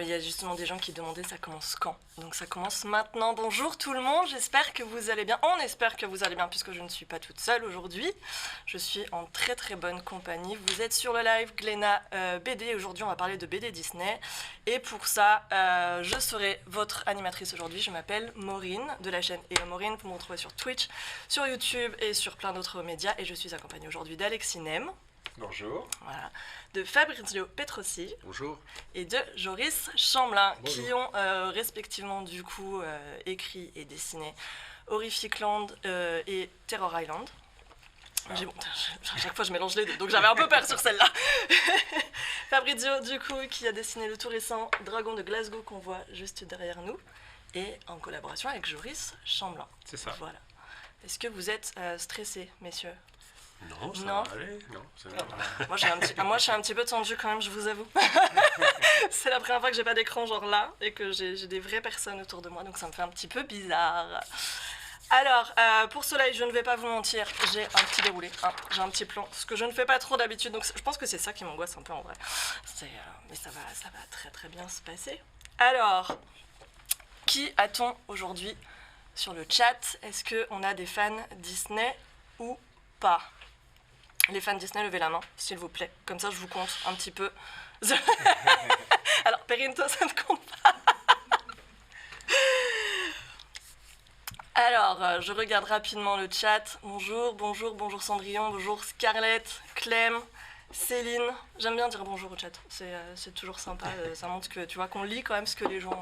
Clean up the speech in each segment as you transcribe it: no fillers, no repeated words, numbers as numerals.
mais il y a justement des gens qui demandaient ça commence quand. Donc ça commence maintenant. Bonjour tout le monde, j'espère que vous allez bien. On espère que vous allez bien puisque je ne suis pas toute seule aujourd'hui. Je suis en très très bonne compagnie. Vous êtes sur le live Glénat BD. Aujourd'hui on va parler de BD Disney. Et pour ça, je serai votre animatrice aujourd'hui. Je m'appelle Maureen de la chaîne Et Maureen. Vous me retrouvez sur Twitch, sur YouTube et sur plein d'autres médias. Et je suis accompagnée aujourd'hui d'Alexis Nem. Bonjour. Voilà. De Fabrizio Petrossi. Bonjour. Et de Joris Chamblin. Bonjour. Qui ont respectivement du coup écrit et dessiné Horrific Land et Terror Island. Ah. À chaque fois je mélange les deux, donc j'avais un peu peur sur celle-là. Fabrizio du coup qui a dessiné le tout récent Dragon de Glasgow qu'on voit juste derrière nous. Et en collaboration avec Joris Chamblin. C'est ça. Voilà. Est-ce que vous êtes stressés, messieurs ? Non, ça Non. va aller. Non, ça va. Moi, je suis un petit peu tendue quand même, je vous avoue. C'est la première fois que j'ai pas d'écran genre là et que j'ai des vraies personnes autour de moi, donc ça me fait un petit peu bizarre. Alors, pour ce live, je ne vais pas vous mentir, j'ai un petit déroulé, hein, j'ai un petit plan, ce que je ne fais pas trop d'habitude, donc je pense que c'est ça qui m'angoisse un peu en vrai. Mais ça va très très bien se passer. Alors, qui a-t-on aujourd'hui sur le chat ? Est-ce qu'on a des fans Disney ou pas ? Les fans Disney, levez la main, s'il vous plaît. Comme ça, je vous compte un petit peu. Alors, Perrine, toi, ça ne compte pas. Alors, je regarde rapidement le chat. Bonjour Cendrillon, bonjour Scarlett, Clem, Céline. J'aime bien dire bonjour au chat, c'est toujours sympa. Ça montre que, tu vois, qu'on lit quand même ce que les gens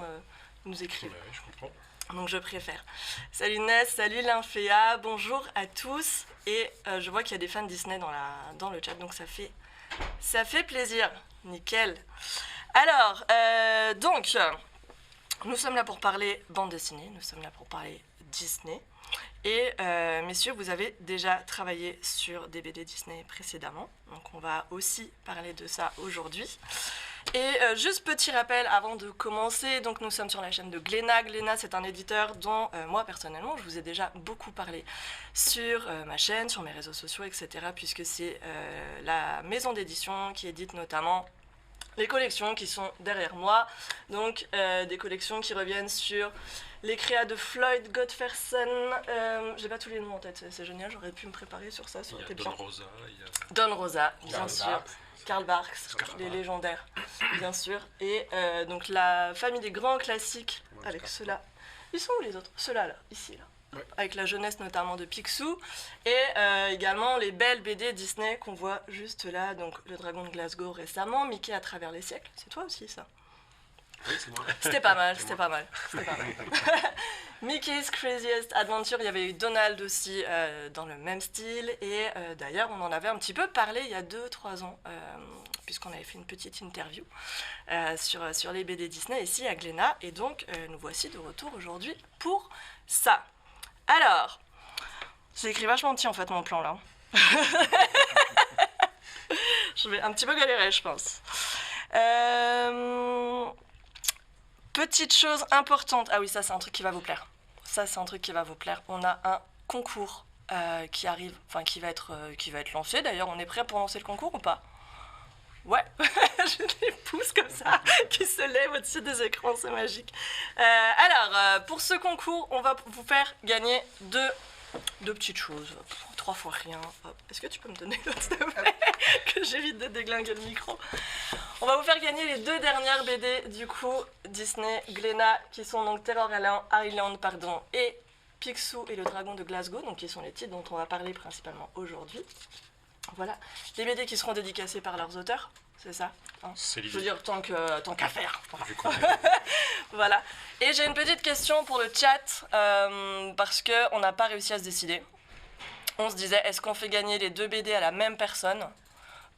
nous écrivent. Ouais, je comprends. Donc je préfère. Salut Ness, salut Lymphéa, bonjour à tous. Et je vois qu'il y a des fans Disney dans le chat, donc ça fait plaisir. Nickel. Alors, donc, nous sommes là pour parler bande dessinée, nous sommes là pour parler Disney. Et messieurs, vous avez déjà travaillé sur des BD Disney précédemment, donc on va aussi parler de ça aujourd'hui. Et juste petit rappel avant de commencer, donc nous sommes sur la chaîne de Glénat. Glénat, c'est un éditeur dont moi personnellement je vous ai déjà beaucoup parlé sur ma chaîne, sur mes réseaux sociaux, etc. Puisque c'est la maison d'édition qui édite notamment les collections qui sont derrière moi. Donc des collections qui reviennent sur les créas de Floyd Godferson. J'ai pas tous les noms en tête, c'est génial, j'aurais pu me préparer sur ça. Il y a Don Rosa, il y a... Don Rosa, bien Karl sûr. Barks. Karl Barks, les légendaires, bien sûr. Et donc la famille des grands classiques, avec ceux-là. Ils sont où les autres ? Ceux-là, là, ici, là. Ouais. Avec la jeunesse notamment de Picsou. Et également les belles BD Disney qu'on voit juste là. Donc le Dragon de Glasgow récemment, Mickey à travers les siècles. C'est toi aussi, ça ? Oui, c'est moi. C'était pas mal. Mickey's Craziest Adventure, il y avait eu Donald aussi dans le même style. Et d'ailleurs, on en avait un petit peu parlé il y a 2-3 ans, puisqu'on avait fait une petite interview sur les BD Disney ici à Glénat. Et donc, nous voici de retour aujourd'hui pour ça. Alors, j'ai écrit vachement petit en fait mon plan là. Je vais un petit peu galérer, je pense. Petite chose importante. Ah oui, ça c'est un truc qui va vous plaire. On a un concours qui arrive, enfin qui va être lancé. D'ailleurs, on est prêt pour lancer le concours ou pas ? Ouais, j'ai des pouces comme ça qui se lèvent au-dessus des écrans, c'est magique. Alors, pour ce concours, on va vous faire gagner deux petites choses. 3 fois rien. Hop. Est-ce que tu peux me donner l'autre, s'il te plaît, que j'évite de déglinguer le micro ? On va vous faire gagner les 2 dernières BD du coup Disney Glénat qui sont donc Terror Island et Picsou et le Dragon de Glasgow, donc qui sont les titres dont on va parler principalement aujourd'hui. Voilà, des BD qui seront dédicacés par leurs auteurs, c'est ça, hein ? C'est l'idée. Je veux dire tant qu'à faire. Vu qu'on est- Voilà. Et j'ai une petite question pour le chat parce que on n'a pas réussi à se décider. On se disait, est-ce qu'on fait gagner les 2 BD à la même personne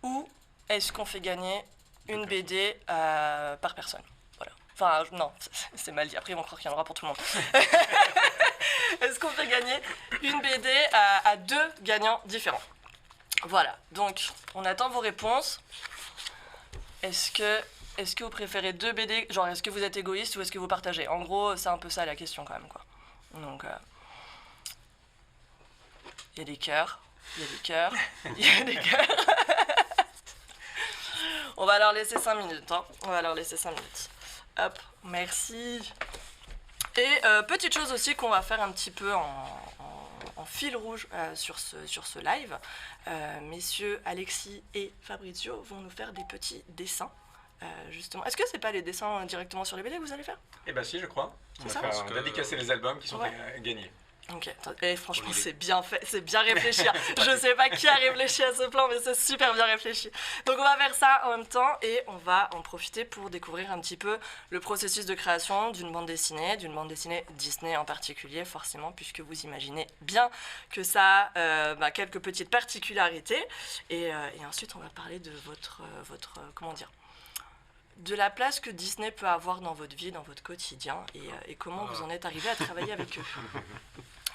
ou est-ce qu'on fait gagner une BD par personne ? Voilà. Enfin, non, c'est mal dit. Après, ils vont croire qu'il y en aura pour tout le monde. Est-ce qu'on fait gagner une BD à 2 gagnants différents ? Voilà. Donc, on attend vos réponses. Est-ce que vous préférez 2 BD ? Genre, est-ce que vous êtes égoïste ou est-ce que vous partagez ? En gros, c'est un peu ça la question quand même, quoi. Donc, il y a des cœurs. On va leur laisser 5 minutes, hein. Hop, merci. Et petite chose aussi qu'on va faire un petit peu en fil rouge sur ce live. Messieurs Alexis et Fabrizio vont nous faire des petits dessins. Justement. Est-ce que c'est pas les dessins directement sur les BD que vous allez faire? Eh ben si, je crois. On C'est va ça faire dédicacer les albums qui sont gagnés. Ok, et franchement c'est bien fait, c'est bien réfléchi. Je sais pas qui a réfléchi à ce plan, mais c'est super bien réfléchi. Donc on va faire ça en même temps et on va en profiter pour découvrir un petit peu le processus de création d'une bande dessinée Disney en particulier, forcément, puisque vous imaginez bien que ça a quelques petites particularités. Et ensuite on va parler de votre comment dire, de la place que Disney peut avoir dans votre vie, dans votre quotidien, et comment vous en êtes arrivé à travailler avec eux.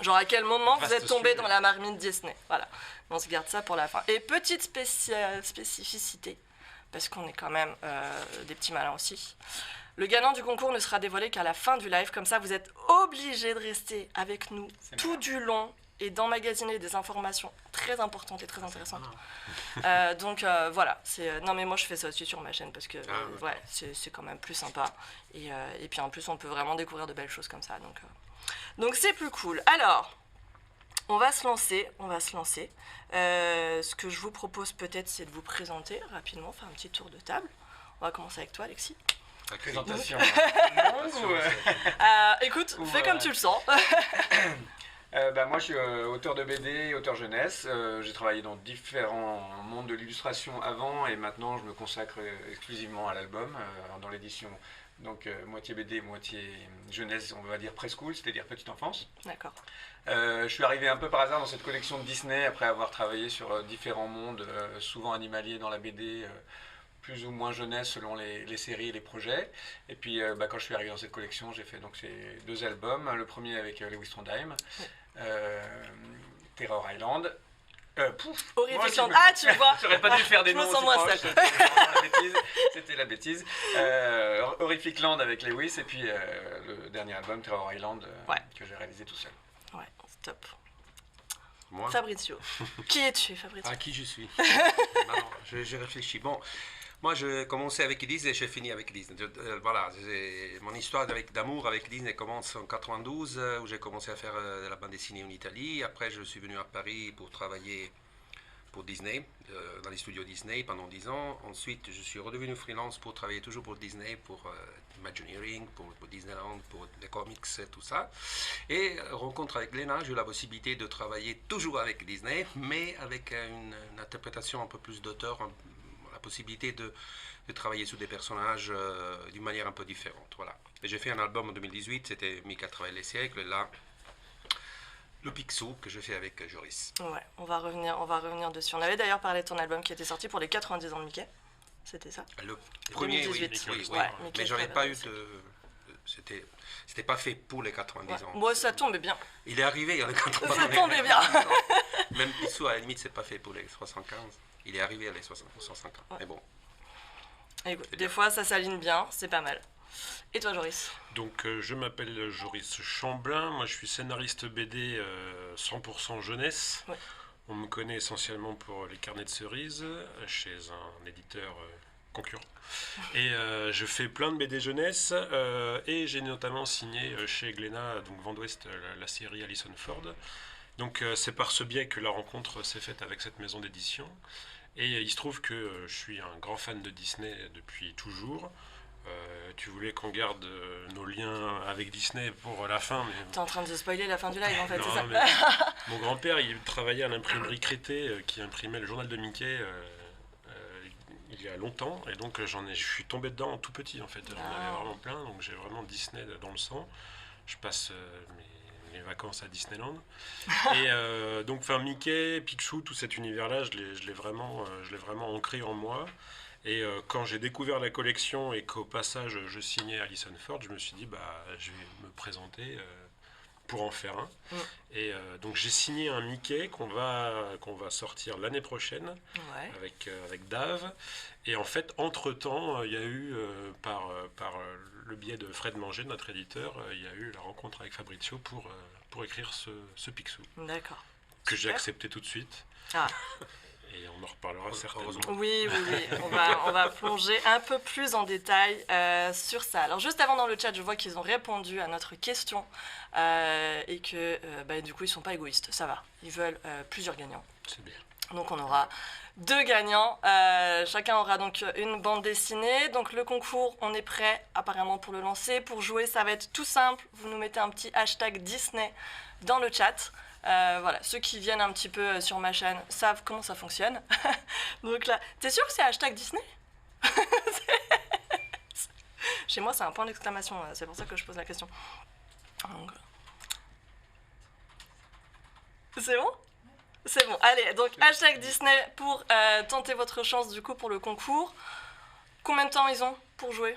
Genre à quel moment vous êtes tombé dans la marmite Disney. Voilà, on se garde ça pour la fin. Et petite spécificité, parce qu'on est quand même des petits malins aussi. Le gagnant du concours ne sera dévoilé qu'à la fin du live, comme ça vous êtes obligés de rester avec nous tout du long et d'emmagasiner des informations très importantes et très intéressantes. Donc voilà, non mais moi je fais ça aussi sur ma chaîne parce que ouais, c'est quand même plus sympa. Et puis en plus on peut vraiment découvrir de belles choses comme ça. Donc c'est plus cool. Alors, on va se lancer. Ce que je vous propose peut-être, c'est de vous présenter rapidement, faire un petit tour de table. On va commencer avec toi, Alexis. La présentation. Écoute, fais comme tu le sens. Moi, je suis auteur de BD, auteur jeunesse. J'ai travaillé dans différents mondes de l'illustration avant et maintenant je me consacre exclusivement à l'album, dans l'édition. Donc moitié BD, moitié jeunesse, on va dire preschool, c'est-à-dire petite enfance. D'accord. Je suis arrivé un peu par hasard dans cette collection de Disney après avoir travaillé sur différents mondes, souvent animaliers dans la BD, plus ou moins jeunesse selon les séries et les projets. Et puis quand je suis arrivé dans cette collection, j'ai fait donc ces 2 albums. Le premier avec Lewis Trondheim, Terror Island. Horrific Land. Ah, tu vois. J'aurais pas dû faire des je noms me sens aussi moins proches. seule. C'était la bêtise. Horrific Land avec Lewis et puis le dernier album Terror Island que j'ai réalisé tout seul. Ouais, stop. Moi Fabrizio. Qui es-tu, Fabrizio? Qui je suis? Non, je réfléchis. Bon, moi je commençais avec Disney et j'ai fini avec Disney. Voilà, mon histoire d'amour avec Disney commence en 92 où j'ai commencé à faire de la bande dessinée en Italie. Après je suis venu à Paris pour travailler pour Disney, dans les studios Disney pendant 10 ans. Ensuite je suis redevenu freelance pour travailler toujours pour Disney, pour Imagineering, pour Disneyland, pour les comics et tout ça. Et rencontre avec Glénat, j'ai eu la possibilité de travailler toujours avec Disney, mais avec une interprétation un peu plus d'auteur, la possibilité de travailler sur des personnages d'une manière un peu différente. Voilà. Et j'ai fait un album en 2018, c'était Mickey à travers les siècles, là, le Picsou que je fais avec Joris. Ouais, on va revenir dessus. On avait d'ailleurs parlé de ton album qui était sorti pour les 90 ans de Mickey. C'était ça? Le premier, 2018. oui. Ouais, Mais j'avais pas eu de... C'était pas fait pour les 90 ans. Moi, ça tombait bien. Il est arrivé, il y a les 90 ans. Ça tombait bien. Même Picsou, à la limite, c'est pas fait pour les 75. Il est arrivé à les 150. Ouais. Mais bon. Écoute, des fois, ça s'aligne bien, c'est pas mal. Et toi, Joris? Donc, je m'appelle Joris Chamblin. Moi, je suis scénariste BD 100% jeunesse. Ouais. On me connaît essentiellement pour les carnets de cerises chez un éditeur concurrent. Et je fais plein de BD jeunesse et j'ai notamment signé chez Glénat, donc Vent d'Ouest, la série Harrison Ford. Donc c'est par ce biais que la rencontre s'est faite avec cette maison d'édition. Et il se trouve que je suis un grand fan de Disney depuis toujours. Tu voulais qu'on garde nos liens avec Disney pour la fin, mais... T'es en train de spoiler la fin du live en fait, Non, c'est ça? mais mon grand-père, il travaillait à l'imprimerie Crété qui imprimait le journal de Mickey il y a longtemps, et donc je suis tombé dedans tout petit en fait. J'en avais vraiment plein, donc j'ai vraiment Disney dans le sang. Je passe mes vacances à Disneyland. Et donc Mickey, Picsou, tout cet univers-là, je l'ai vraiment ancré en moi. Et quand j'ai découvert la collection et qu'au passage je signais Harrison Ford, je me suis dit je vais me présenter pour en faire un. Et donc j'ai signé un Mickey qu'on va sortir l'année prochaine avec Dave. Et en fait, entre-temps, il y a eu, par le biais de Fred Manger, notre éditeur, il y a eu la rencontre avec Fabrizio pour écrire ce Picsou. D'accord. Que j'ai accepté tout de suite. Ah. et on en reparlera certainement. Heureusement. Oui, oui, oui. On va plonger un peu plus en détail sur ça. Alors, juste avant dans le chat, je vois qu'ils ont répondu à notre question et que du coup, ils sont pas égoïstes. Ça va. Ils veulent plusieurs gagnants. C'est bien. Donc, on aura 2 gagnants. Chacun aura donc une bande dessinée. Donc, le concours, on est prêt apparemment pour le lancer. Pour jouer, ça va être tout simple. Vous nous mettez un petit hashtag Disney dans le chat. Voilà, ceux qui viennent un petit peu sur ma chaîne savent comment ça fonctionne. Donc là, t'es sûr que c'est hashtag Disney? Chez moi, c'est un point d'exclamation, c'est pour ça que je pose la question. Donc... C'est bon? C'est bon, allez, donc hashtag Disney pour tenter votre chance du coup pour le concours. Combien de temps ils ont pour jouer?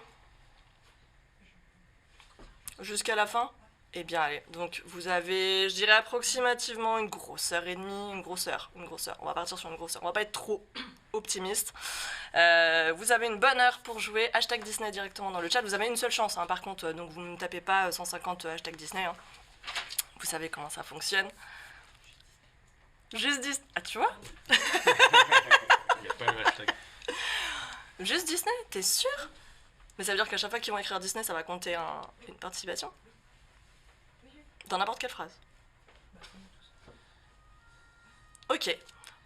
Jusqu'à la fin? Eh bien, allez, donc vous avez, je dirais approximativement une grosse heure et demie, une grosse heure. On va partir sur une grosse heure, on va pas être trop optimiste. Vous avez une bonne heure pour jouer, hashtag Disney directement dans le chat. Vous avez une seule chance, hein, par contre, donc vous ne tapez pas 150 hashtag Disney. Hein. Vous savez comment ça fonctionne. Juste Disney, ah tu vois? Il n'y a pas le hashtag. Juste Disney, t'es sûr? Mais ça veut dire qu'à chaque fois qu'ils vont écrire Disney, ça va compter une participation? Dans n'importe quelle phrase. Ok.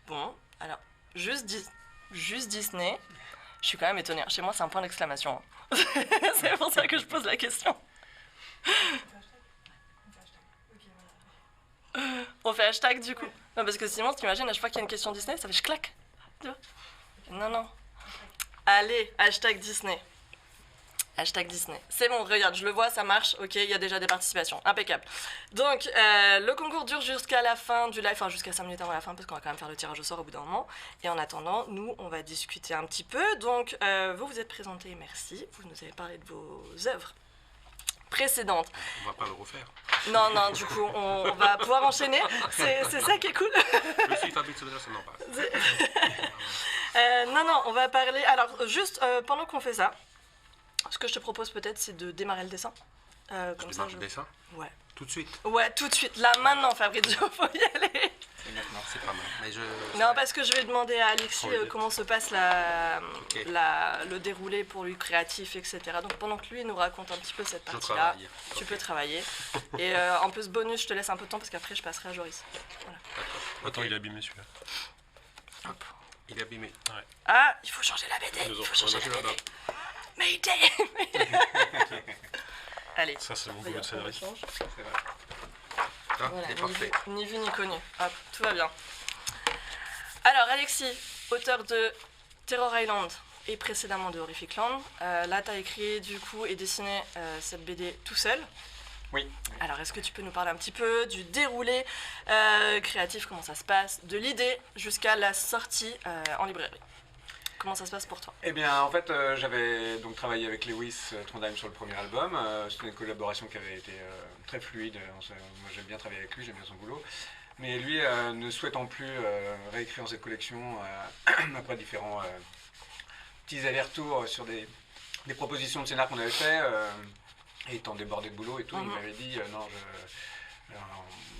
Bon, alors, juste Disney. Je suis quand même étonnée. Chez moi, c'est un point d'exclamation. C'est pour ça que je pose la question. On fait hashtag du coup. Non, parce que sinon, t'imagines, à chaque fois qu'il y a une question Disney, ça fait je claque. Tu vois? Non, non. Allez, hashtag Disney. Hashtag Disney. C'est bon, regarde, je le vois, ça marche. Ok, il y a déjà des participations. Impeccable. Donc, le concours dure jusqu'à la fin du live, enfin jusqu'à 5 minutes avant la fin, parce qu'on va quand même faire le tirage au sort au bout d'un moment. Et en attendant, nous, on va discuter un petit peu. Donc, vous vous êtes présentés, merci. Vous nous avez parlé de vos œuvres précédentes. On va pas le refaire. Non, non, du coup, on va pouvoir enchaîner. C'est ça qui est cool. Je suis Fabrice Soudra, ça n'en parle. Non, on va parler... Alors, juste, pendant qu'on fait ça, ce que je te propose peut-être, c'est de démarrer le dessin. Je démarre le dessin Ouais. tout de suite. Ouais, tout de suite. Là, maintenant, Fabrizio, faut y aller. Maintenant, c'est pas mal. Mais Non, parce que je vais demander à Alexis Oui. comment se passe Ok. le déroulé pour lui créatif, etc. Donc pendant que lui il nous raconte un petit peu cette Je partie-là, travaille. tu Ok. peux travailler. Et en plus, bonus, je te laisse un peu de temps parce qu'après je passerai à Joris. Voilà. D'accord. Attends, Ok. il est abîmé celui-là. Hop. Il est abîmé. Ah, il faut changer la BD. Nous Il en faut changer prenons la un BD. Mayday. Allez. Ça, c'est mon boulot de Regarde, on scénariste. change. C'est vrai. Ah, Voilà, c'est parfait. ni vu ni connu. Hop, tout va bien. Alors, Alexis, auteur de Terror Island et précédemment de Horrific Land. Là, tu as écrit du coup et dessiné cette BD tout seul. Oui. Alors, est-ce que tu peux nous parler un petit peu du déroulé créatif, comment ça se passe, de l'idée jusqu'à la sortie en librairie? Comment ça se passe pour toi? Eh bien, en fait, j'avais donc travaillé avec Lewis Trondheim sur le premier album. C'était une collaboration qui avait été très fluide. Moi, j'aime bien travailler avec lui, j'aime bien son boulot. Mais lui, ne souhaitant plus réécrire cette collection, après différents petits allers-retours sur des propositions de scénar qu'on avait fait, et étant débordé de boulot et tout, il m'avait dit non,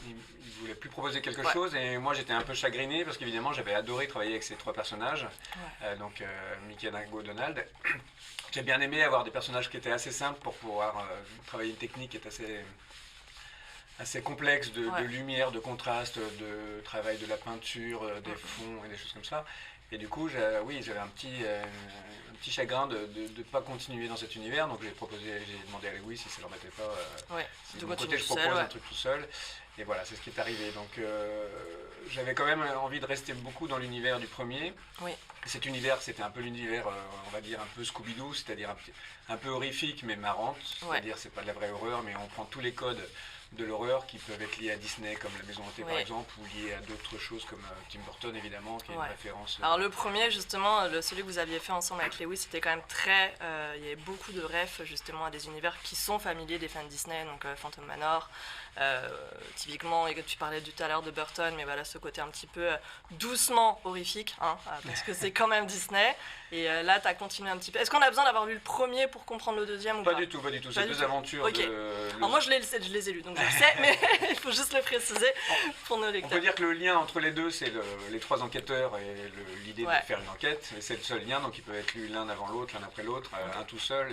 il voulait plus proposer quelque chose, et moi j'étais un peu chagriné parce qu'évidemment j'avais adoré travailler avec ces 3 personnages, donc Mickey, Dingo, Donald. J'ai bien aimé avoir des personnages qui étaient assez simples pour pouvoir travailler une technique qui est assez complexe de lumière, de contraste, de travail de la peinture, des fonds et des choses comme ça. Et du coup, j'avais un petit chagrin de ne pas continuer dans cet univers, donc j'ai demandé à Lewis si ça ne l'embêtait pas. Si de mon côté, je propose un truc tout seul. Et voilà, c'est ce qui est arrivé. Donc j'avais quand même envie de rester beaucoup dans l'univers du premier. Oui. Cet univers, c'était un peu l'univers, on va dire, un peu Scooby-Doo, c'est-à-dire un peu horrifique mais marrante. C'est-à-dire, c'est pas de la vraie horreur, mais on prend tous les codes de l'horreur qui peuvent être liés à Disney, comme La Maison Hantée par exemple, ou liés à d'autres choses comme Tim Burton évidemment, qui est une référence. Alors le premier justement, celui que vous aviez fait ensemble avec Lewis, c'était quand même très... il y avait beaucoup de refs justement à des univers qui sont familiers des fans Disney, donc Phantom Manor, typiquement, et tu parlais tout à l'heure de Burton, mais voilà ce côté un petit peu doucement horrifique, hein, parce que c'est quand même Disney, et là tu as continué un petit peu. Est-ce qu'on a besoin d'avoir lu le premier pour comprendre le deuxième ou pas? Pas du tout, c'est deux aventures. Alors moi je les ai lus, donc le sais, mais il faut juste le préciser pour nos On lecteurs. peut dire que le lien entre les deux, c'est les trois enquêteurs et l'idée Ouais. de faire une enquête. Et c'est le seul lien, donc il peut être lu l'un avant l'autre, l'un après l'autre, un tout seul.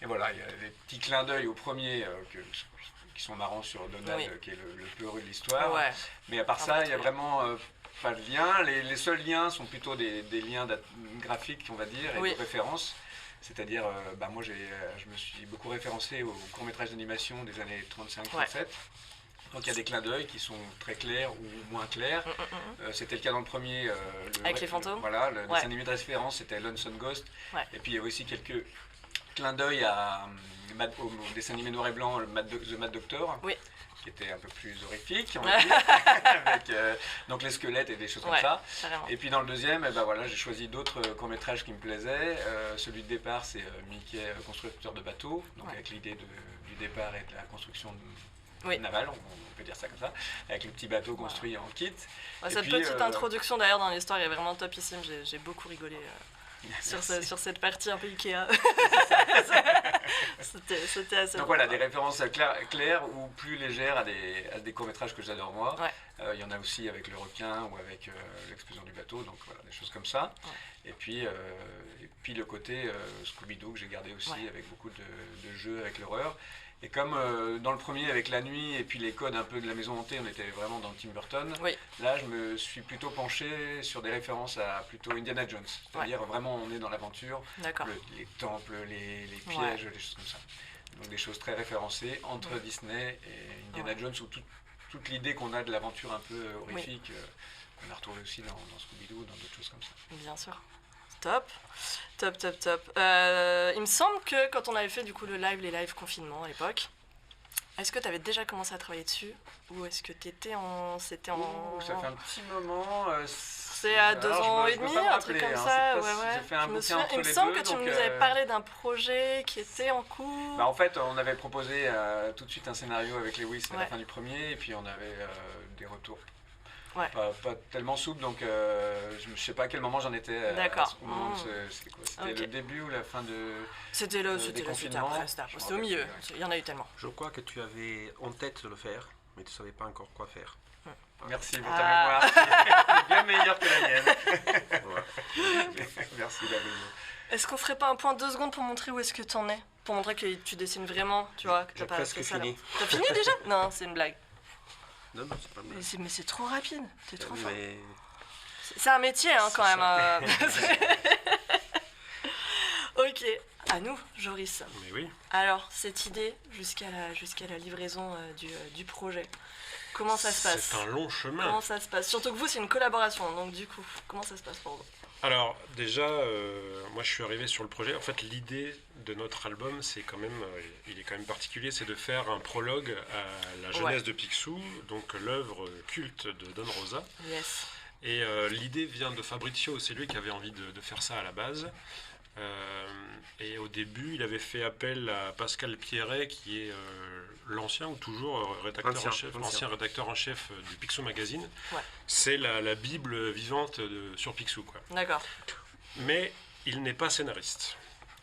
Et voilà, il y a des petits clins d'œil au premier qui sont marrants sur Donald, Oui. qui est le plus heureux de l'histoire. Ouais. Mais à part Ah, ça, bah, il n'y a très vraiment pas de lien. Les seuls liens sont plutôt des liens graphiques, on va dire, et Oui. de référence. C'est-à-dire, moi je me suis beaucoup référencé au court-métrage d'animation des années 35-37. Donc il y a des clins d'œil qui sont très clairs ou moins clairs. C'était le cas dans le premier. Avec les fantômes. Voilà, le Ouais. dessin animé de référence, c'était Lonesome Ghost. Ouais. Et puis il y a aussi quelques clins d'œil au dessin animé noir et blanc, The Mad Doctor. Oui. Qui était un peu plus horrifique, on va dire, avec donc les squelettes et des choses comme Ouais, ça. carrément. Et puis dans le deuxième, j'ai choisi d'autres courts-métrages qui me plaisaient. Celui de départ, c'est Mickey, constructeur de bateaux, donc Ouais. avec l'idée du départ et de la construction Oui. navale, on peut dire ça comme ça, avec le petit bateau construit en kit. Ouais, Et cette puis, petite introduction d'ailleurs dans l'histoire est vraiment topissime, j'ai beaucoup rigolé sur Merci. sur cette partie un peu Ikea. C'était assez Donc drôle. voilà, des références claires ou plus légères à des courts-métrages que j'adore moi. Ouais. Il y en a aussi avec le requin ou avec l'explosion du bateau, donc voilà, des choses comme ça. Ouais. Et puis le côté Scooby-Doo que j'ai gardé aussi Ouais. avec beaucoup de jeux avec l'horreur. Et comme dans le premier avec la nuit et puis les codes un peu de la maison hantée, on était vraiment dans Tim Burton. Oui. Là, je me suis plutôt penché sur des références à plutôt Indiana Jones. C'est-à-dire vraiment on est dans l'aventure, D'accord. les temples, les pièges, Ouais. des choses comme ça. Donc des choses très référencées entre Disney et Indiana Ouais. Jones, où toute l'idée qu'on a de l'aventure un peu horrifique, qu'on a retrouvée aussi dans Scooby-Doo, dans d'autres choses comme ça. Bien sûr. Top. Top, top, top. Il me semble que quand on avait fait du coup les lives confinement à l'époque, est-ce que tu avais déjà commencé à travailler dessus ou est-ce que c'était en... Ouh, ça fait un petit moment. C'est à 2 ans et demi, un truc comme ça. Ouais, ouais. J'ai fait un Je me bouquin souviens, entre il me les semble deux, que tu donc, nous avais parlé d'un projet qui était en cours. En fait, on avait proposé tout de suite un scénario avec Lewis à la Ouais. fin du premier, et puis on avait des retours Ouais. pas tellement souples, donc je ne sais pas à quel moment j'en étais. D'accord. Au moment où c'était quoi? C'était Ok. le début ou la fin de... C'était c'était déconfinement. après, Je me c'était au milieu. Il y en a eu tellement. Je crois que tu avais en tête de le faire, mais tu ne savais pas encore quoi faire. Merci pour ta Ah. mémoire, qui est bien meilleure que la mienne. Voilà. Merci David. Est-ce qu'on ferait pas un point 2 secondes pour montrer où est-ce que tu en es? Pour montrer que tu dessines vraiment, tu vois, que J'ai t'as pas presque fait ça. là. fini. T'as fini déjà? Non, c'est une blague. Non, non, c'est pas mal. Mais c'est trop rapide, t'es trop fort. Mais C'est un métier hein, quand C'est même. Ok, à nous, Joris. Mais oui. Alors, cette idée jusqu'à la livraison du projet, comment ça se passe? C'est un long chemin. Comment ça se passe? Surtout que vous, c'est une collaboration, donc du coup, comment ça se passe pour vous? Alors déjà, moi je suis arrivé sur le projet. En fait, l'idée de notre album, c'est quand même, il est quand même particulier, c'est de faire un prologue à la jeunesse de Picsou, donc l'œuvre culte de Don Rosa. Yes. Et l'idée vient de Fabrizio, c'est lui qui avait envie de faire ça à la base. Et au début, il avait fait appel à Pascal Pierret, qui est l'ancien ou toujours rédacteur Ancien, en chef, ancien. ancien rédacteur en chef du Picsou Magazine. Ouais. C'est la bible vivante sur Picsou, quoi. D'accord. Mais il n'est pas scénariste.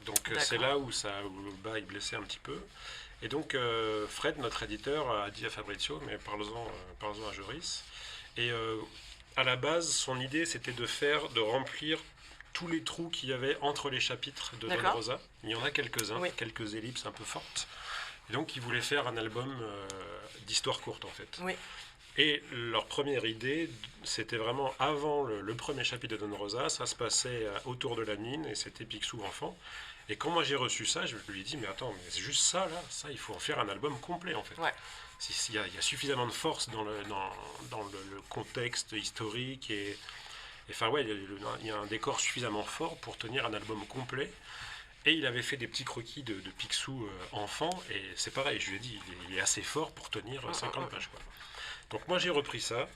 Donc D'accord. c'est là où le bas est blessé un petit peu. Et donc Fred, notre éditeur, a dit à Fabrizio, mais parlons-en à Joris. Et à la base, son idée, c'était de remplir tous les trous qu'il y avait entre les chapitres de Don D'accord. Rosa. Il y en a quelques-uns, Oui. quelques ellipses un peu fortes. Et donc, ils voulaient faire un album d'histoire courte, en fait. Oui. Et leur première idée, c'était vraiment avant le premier chapitre de Don Rosa. Ça se passait autour de la mine, et c'était Picsou enfant. Et quand moi j'ai reçu ça, je lui ai dit, mais attends, mais c'est juste ça, là, ça, il faut en faire un album complet, en fait. Ouais. Il y a suffisamment de force dans le contexte historique et enfin ouais, il y a un décor suffisamment fort pour tenir un album complet. Et il avait fait des petits croquis de Picsou enfant, et c'est pareil, je lui ai dit, il est assez fort pour tenir 50 pages, quoi. Donc moi j'ai repris ça,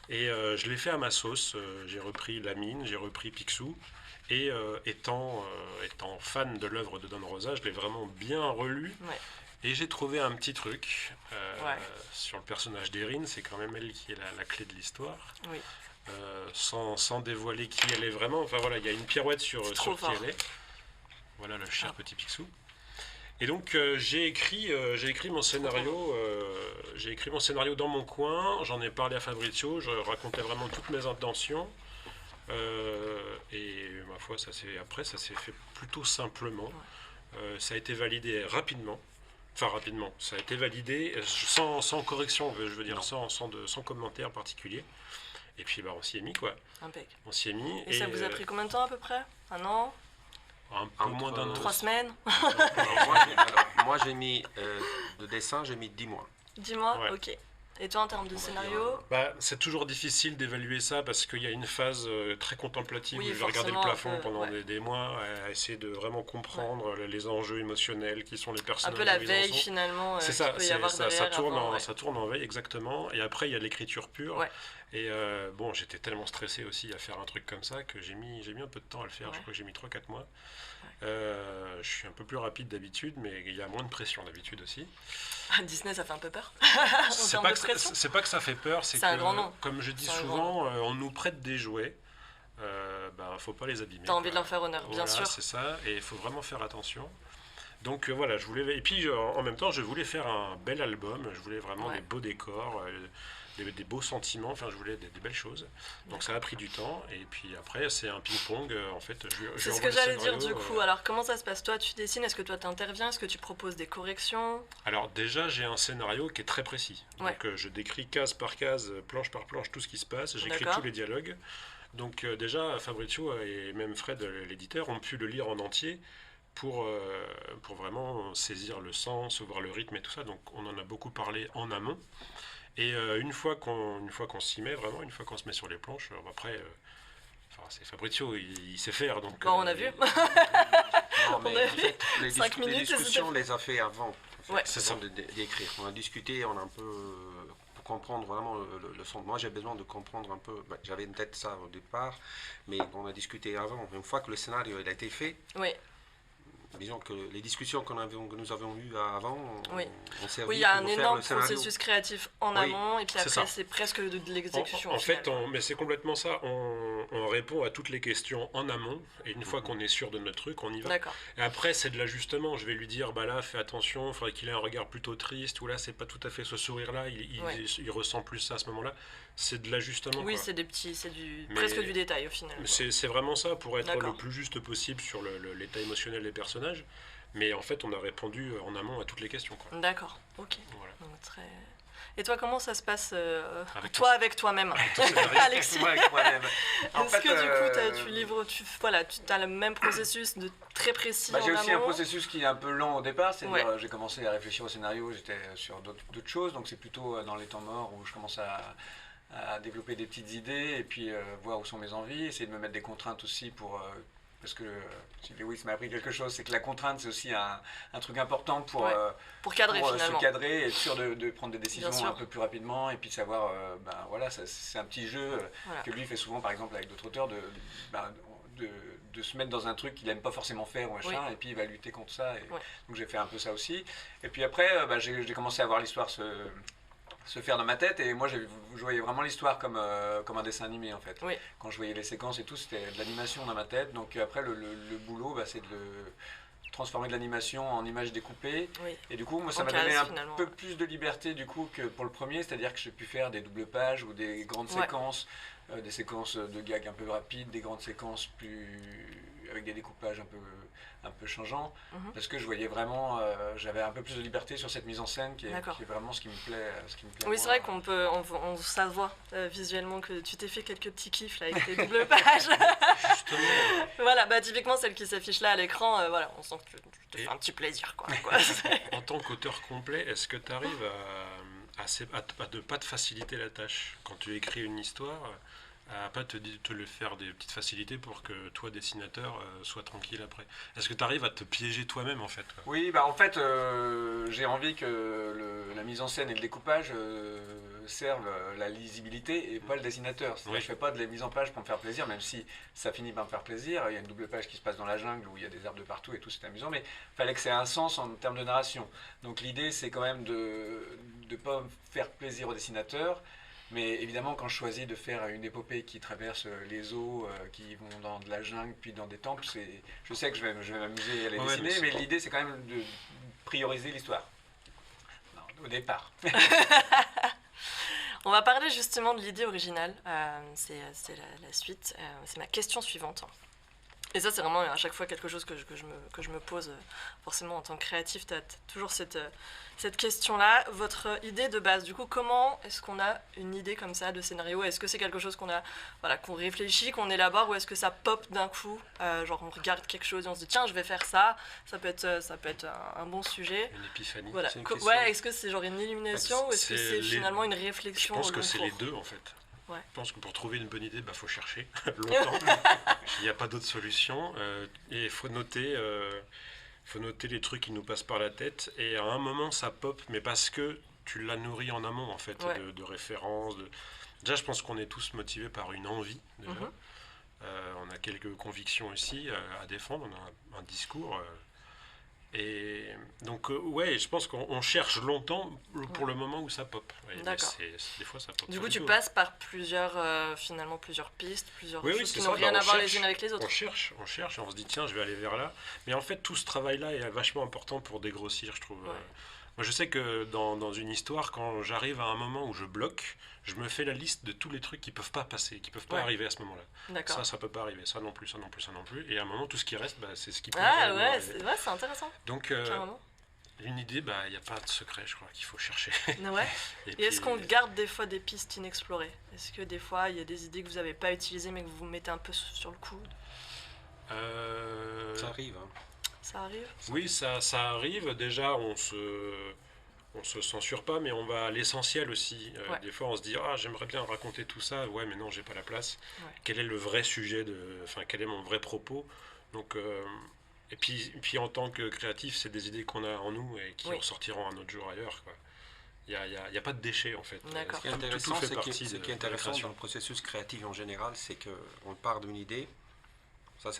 et je l'ai fait à ma sauce. J'ai repris la mine, j'ai repris Picsou, et étant fan de l'œuvre de Don Rosa, je l'ai vraiment bien relu. Ouais. Et j'ai trouvé un petit truc Ouais. sur le personnage d'Erin, c'est quand même elle qui est la clé de l'histoire. Oui. Sans dévoiler qui elle est vraiment. Enfin voilà, il y a une pirouette sur trop qui fort. elle est. Voilà le cher petit Picsou. Et donc j'ai écrit mon scénario, dans mon coin. J'en ai parlé à Fabrizio. Je racontais vraiment toutes mes intentions. Et ma foi, ça s'est fait plutôt simplement. Ça a été validé rapidement. Enfin, rapidement. Ça a été validé sans correction, je veux dire, sans commentaire particulier. Et puis, on s'y est mis, quoi. Impec. On s'y est mis. Et ça vous a pris combien de temps à peu près? Un an? Un peu moins d'un an. 3 semaines? Moi, j'ai mis de dessin, j'ai mis 10 mois. 10 mois? Ouais. Ok. Et toi, en termes de scénario? C'est toujours difficile d'évaluer ça parce qu'il y a une phase très contemplative où je vais regarder le forcément, plafond pendant des mois, à essayer de vraiment comprendre les enjeux émotionnels, qui sont les Un personnages. peu la où ils en veille sont. finalement. C'est qu'il ça, peut y avoir ça derrière tourne, avant, ça tourne en veille exactement. Et après, il y a l'écriture pure. Ouais. Et j'étais tellement stressé aussi à faire un truc comme ça que j'ai mis un peu de temps à le faire. Je crois que j'ai mis 3-4 mois. Je suis un peu plus rapide d'habitude, mais il y a moins de pression d'habitude aussi. Disney, ça fait un peu peur. C'est pas que ça fait peur, c'est un que, grand nom. comme je dis souvent, on nous prête des jouets. Faut pas les abîmer. T'as envie de leur faire honneur, bien sûr. C'est ça, et il faut vraiment faire attention. Donc voilà, je voulais. Et puis en même temps, je voulais faire un bel album. Je voulais vraiment des beaux décors, des beaux sentiments. Enfin, je voulais des belles choses. Donc ça a pris du temps. Et puis après, c'est un ping-pong. En fait, c'est ce que j'allais dire du coup. Alors comment ça se passe? Toi, tu dessines. Est-ce que toi, t'interviens? Est-ce que tu proposes des corrections? Alors déjà, j'ai un scénario qui est très précis. Donc je décris case par case, planche par planche, tout ce qui se passe. J'écris tous les dialogues. Donc déjà, Fabrizio et même Fred, l'éditeur, ont pu le lire en entier pour vraiment saisir le sens, voir le rythme et tout ça. Donc on en a beaucoup parlé en amont. Et une fois qu'on s'y met, vraiment, une fois qu'on se met sur les planches, après, c'est Fabrizio, il sait faire. Donc, on a vu. Non, mais en fait, les 5 minutes, discussions, on les a fait avant, c'est ça. d'écrire. On a discuté, on a un peu... pour comprendre vraiment le son. Moi, j'ai besoin de comprendre un peu. J'avais une tête ça au départ, mais on a discuté avant. Une fois que le scénario il a été fait, disons que les discussions que nous avons eues avant ont servi. Oui, il y a un pour faire énorme le scénario. processus créatif en amont, et puis après, c'est presque de l'exécution. En fait, mais c'est complètement ça. On répond à toutes les questions en amont, et une fois qu'on est sûr de notre truc, on y va. D'accord. Et après, c'est de l'ajustement. Je vais lui dire, là, fais attention, il faudrait qu'il ait un regard plutôt triste, ou là, c'est pas tout à fait ce sourire-là, il ressent plus ça à ce moment-là. C'est de l'ajustement. Oui, c'est presque du détail au final. C'est vraiment ça, pour être le plus juste possible sur l'état émotionnel des personnages. Mais en fait, on a répondu en amont à toutes les questions. D'accord, ok. Voilà. Donc, Et toi, comment ça se passe avec toi-même, Alexis? Moi, avec moi-même. Est-ce que du coup, tu as le même processus de très précis en amont? J'ai aussi un processus qui est un peu lent au départ, c'est-à-dire j'ai commencé à réfléchir au scénario, j'étais sur d'autres choses, donc c'est plutôt dans les temps morts où je commence à développer des petites idées et puis voir où sont mes envies, essayer de me mettre des contraintes aussi parce que si Lewis m'a appris quelque chose, c'est que la contrainte c'est aussi un truc important pour cadrer se cadrer et être sûr de prendre des décisions un peu plus rapidement et puis de savoir, c'est un petit jeu que lui fait souvent par exemple avec d'autres auteurs de se mettre dans un truc qu'il n'aime pas forcément faire ou machin, et puis il va lutter contre ça. Donc j'ai fait un peu ça aussi. Et puis après, j'ai commencé à voir l'histoire se faire dans ma tête, et moi je voyais vraiment l'histoire comme un dessin animé en fait. Quand je voyais les séquences et tout, c'était de l'animation dans ma tête. Donc après le boulot, c'est de transformer de l'animation en images découpées. Et du coup, moi ça m'a donné un peu plus de liberté du coup que pour le premier, c'est-à-dire que j'ai pu faire des doubles pages ou des grandes séquences, des séquences de gags un peu rapides, des grandes séquences avec des découpages un peu changeants, parce que je voyais vraiment, j'avais un peu plus de liberté sur cette mise en scène qui est vraiment ce qui me plaît. Oui, c'est vrai ça se voit visuellement que tu t'es fait quelques petits kiffs là, avec tes doubles pages. Voilà, typiquement celle qui s'affiche là à l'écran, on sent que tu te fais un petit plaisir. Quoi. En tant qu'auteur complet, est-ce que tu arrives à ne pas te faciliter la tâche quand tu écris une histoire, à pas te le faire des petites facilités pour que toi, dessinateur, sois tranquille après? Est-ce que tu arrives à te piéger toi-même en fait? Oui, en fait, j'ai envie que la mise en scène et le découpage servent la lisibilité et pas le dessinateur. Je fais pas de la mise en page pour me faire plaisir, même si ça finit par me faire plaisir. Il y a une double page qui se passe dans la jungle où il y a des arbres de partout et tout, c'est amusant, mais il fallait que ça ait un sens en termes de narration. Donc l'idée, c'est quand même de ne pas me faire plaisir au dessinateur. Mais évidemment, quand je choisis de faire une épopée qui traverse les eaux, qui vont dans de la jungle, puis dans des temples, je sais que je vais m'amuser à les dessiner, mais l'idée, c'est quand même de prioriser l'histoire. Non, au départ. On va parler justement de l'idée originale. C'est la suite. C'est ma question suivante. Et ça, c'est vraiment à chaque fois quelque chose que je me pose forcément en tant que créatif. Tu as toujours cette question-là. Votre idée de base, du coup, comment est-ce qu'on a une idée comme ça de scénario? Est-ce que c'est quelque chose qu'on réfléchit, qu'on élabore, ou est-ce que ça pop d'un coup? Genre on regarde quelque chose et on se dit tiens, je vais faire ça. Ça peut être un bon sujet. Une épiphanie. Voilà. C'est une question. Ouais, est-ce que c'est genre une illumination ou est-ce que c'est les- finalement une Je réflexion pense au que long c'est cours? les deux en fait. Ouais. Je pense que pour trouver une bonne idée, faut chercher longtemps. Il n'y a pas d'autre solution. Et il faut noter les trucs qui nous passent par la tête. Et à un moment, ça pop, mais parce que tu l'as nourri en amont en fait, Ouais. de références. Déjà, je pense qu'on est tous motivés par une envie. Déjà. Mhm. On a quelques convictions aussi à défendre. On a un discours. Et donc, ouais, je pense qu'on cherche longtemps pour le moment où ça pop. Et D'accord. des fois, ça pop. Du sur coup, les tu deux. passes par plusieurs pistes, plusieurs Oui, choses c'est qui ça. n'ont rien Bah, à on voir les cherche. unes avec les autres. On cherche et on se dit tiens, je vais aller vers là. Mais en fait, tout ce travail-là est vachement important pour dégrossir, je trouve. Ouais. Moi, je sais que dans une histoire, quand j'arrive à un moment où je bloque, je me fais la liste de tous les trucs qui peuvent pas passer, qui peuvent pas Ouais. arriver à ce moment-là. D'accord. Ça peut pas arriver. Ça non plus, ça non plus, ça non plus. Et à un moment, tout ce qui reste, c'est ce qui peut Ah réellement ouais, arriver. c'est intéressant, Donc, carrément. une idée, il n'y a pas de secret, je crois, qu'il faut chercher. Ouais. Et Et est-ce puis, qu'on garde des fois des pistes inexplorées? Est-ce que des fois, il y a des idées que vous n'avez pas utilisées mais que vous mettez un peu sur le coude? Ça arrive. Hein. Ça arrive? Oui, ça arrive. Déjà, on se censure pas, mais on va à l'essentiel aussi. Ouais. Des fois, on se dit j'aimerais bien raconter tout ça. Ouais, mais non, j'ai pas la place. Ouais. Quel est le vrai sujet quel est mon vrai propos? Donc, et puis en tant que créatif, c'est des idées qu'on a en nous et qui Oui. ressortiront un autre jour ailleurs, quoi. Il y a pas de déchets en fait. D'accord. Ce qui est Tout intéressant, fait ce partie qui de est la intéressant création. dans le processus créatif en général, c'est qu'on part d'une idée. Ça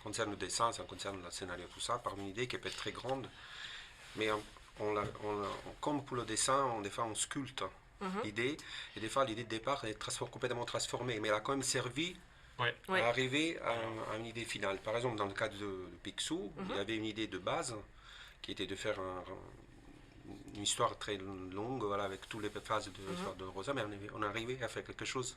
concerne le dessin, ça concerne le scénario, tout ça, par une idée qui peut être très grande. Mais comme pour le dessin, des fois on sculpte Mhm. l'idée. Et des fois, l'idée de départ est complètement transformée. Mais elle a quand même servi Ouais. Ouais. à arriver à une idée finale. Par exemple, dans le cas de Picsou, il y avait une idée de base qui était de faire une histoire très longue, voilà, avec toutes les phases de l'histoire de Rosa, mais on est arrivé à faire quelque chose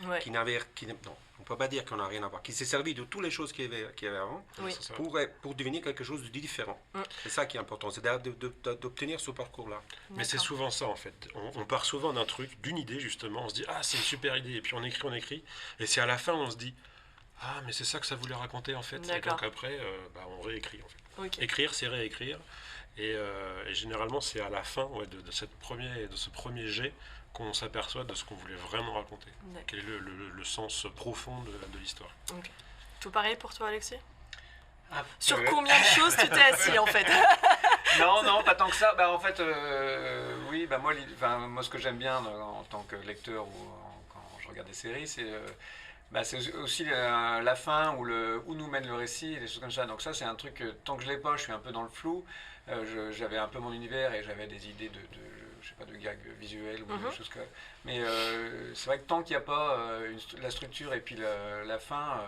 Ouais. non, on ne peut pas dire qu'on n'a rien à voir, qui s'est servi de toutes les choses qu'il y avait avant Oui. C'est ça. pour devenir quelque chose de différent. Mm. C'est ça qui est important, c'est d'obtenir ce parcours-là. Mais c'est D'accord. souvent ça en fait. On part souvent d'un truc, d'une idée justement. On se dit c'est une super idée. Et puis on écrit. Et c'est à la fin on se dit mais c'est ça que ça voulait raconter en fait. Et D'accord. donc après on réécrit en fait. Ok. Écrire, c'est réécrire. Et généralement, c'est à la fin de ce premier jet qu'on s'aperçoit de ce qu'on voulait vraiment raconter. D'accord. Quel est le sens profond de l'histoire. Tout pareil pour toi, Alexis? Ah, Sur combien de choses tu t'es assis en fait? Non, pas tant que ça. En fait, oui, moi, ce que j'aime bien en tant que lecteur ou quand je regarde des séries, c'est aussi la fin où nous mène le récit et des choses comme ça. Donc ça, c'est un truc, tant que je l'ai pas, je suis un peu dans le flou. J'avais un peu mon univers et j'avais des idées je sais pas, de gags visuels ou des choses comme. Mais c'est vrai que tant qu'il n'y a pas la structure et puis la fin,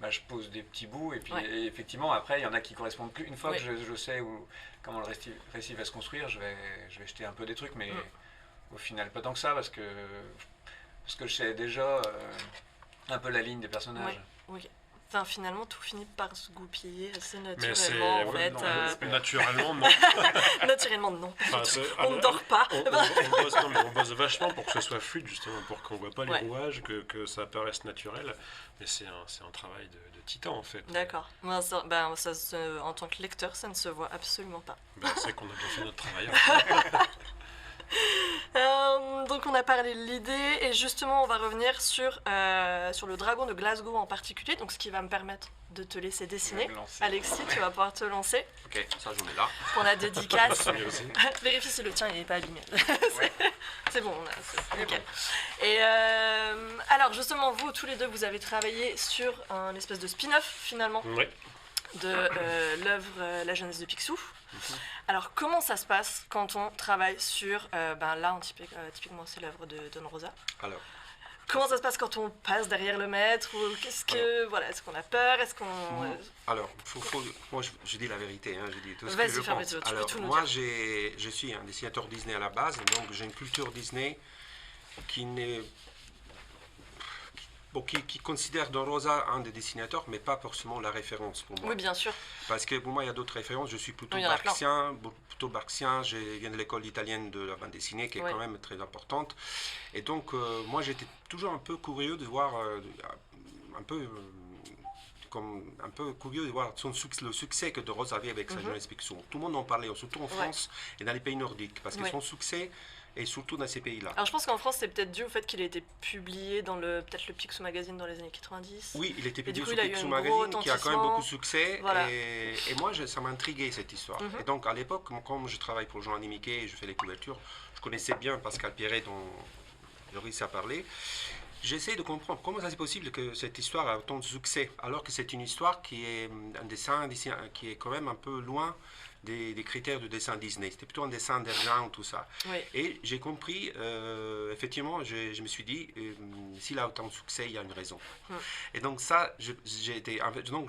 je pose des petits bouts et puis et effectivement après il y en a qui correspondent plus. Une fois que je sais comment le récit va se construire, je vais jeter un peu des trucs, mais au final pas tant que ça parce que je sais déjà un peu la ligne des personnages. Oui. Enfin, finalement, tout finit par se goupiller assez Mais naturellement, en fait. naturellement, non. Naturellement, non. Enfin, On ne dort pas. on bosse vachement pour que ce soit fluide, justement, pour qu'on ne voit pas les Ouais. rouages, que ça paraisse naturel. Mais c'est un travail de titan, en fait. D'accord. Moi, en tant que lecteur, ça ne se voit absolument pas. C'est qu'on a bien fait notre travail. Donc on a parlé de l'idée et justement on va revenir sur le dragon de Glasgow en particulier, donc ce qui va me permettre de te laisser dessiner. Alexis, tu vas pouvoir te lancer Ok, ça je mets là. pour la dédicace. C'est mieux aussi. Vérifie si le tien il n'est pas abîmé. Ouais. C'est bon, c'est nickel. Et alors justement vous tous les deux vous avez travaillé sur un espèce de spin-off finalement Oui. de l'œuvre La jeunesse de Picsou. Alors comment ça se passe quand on travaille sur là typiquement c'est l'œuvre de Don Rosa. Alors, Comment ça se passe quand on passe derrière le maître ou est-ce qu'on a peur, est-ce qu'on... Alors, moi je dis la vérité, hein, je dis tout ce que Vas-y, je pense. Fabrizio, tu peux Alors, tout nous moi dire. je suis un dessinateur Disney à la base, donc j'ai une culture Disney qui n'est qui considère Don Rosa un des dessinateurs, mais pas forcément la référence pour moi. Oui, bien sûr. Parce que pour moi, il y a d'autres références. Je suis plutôt Oui, il y en a plein. barxien. Je viens de l'école italienne de la bande dessinée, qui est Oui. quand même très importante. Et donc, moi, j'étais toujours un peu curieux de voir, un peu curieux de voir le succès que De Rosa avait avec sa jeunesse Picsou. Tout le monde en parlait, surtout en France et dans les pays nordiques, parce que son succès est surtout dans ces pays-là. Alors je pense qu'en France, c'est peut-être dû au fait qu'il a été publié dans peut-être le Picsou Magazine dans les années 90. Oui, il était publié du coup, sur il a eu Picsou un gros Magazine, qui a quand même beaucoup de retentissement. succès. Voilà. Et moi, ça m'a intrigué, cette histoire. Et donc, à l'époque, comme je travaille pour le journal des Mickey et je fais les couvertures, je connaissais bien Pascal Pierret, dont Loris a parlé. J'essaie de comprendre comment ça c'est possible que cette histoire a autant de succès, alors que c'est une histoire qui est un dessin qui est quand même un peu loin des critères de dessin Disney. C'était plutôt un dessin d'argent, tout ça. Oui. Et j'ai compris, effectivement, je me suis dit, s'il a autant de succès, il y a une raison. Et donc ça, je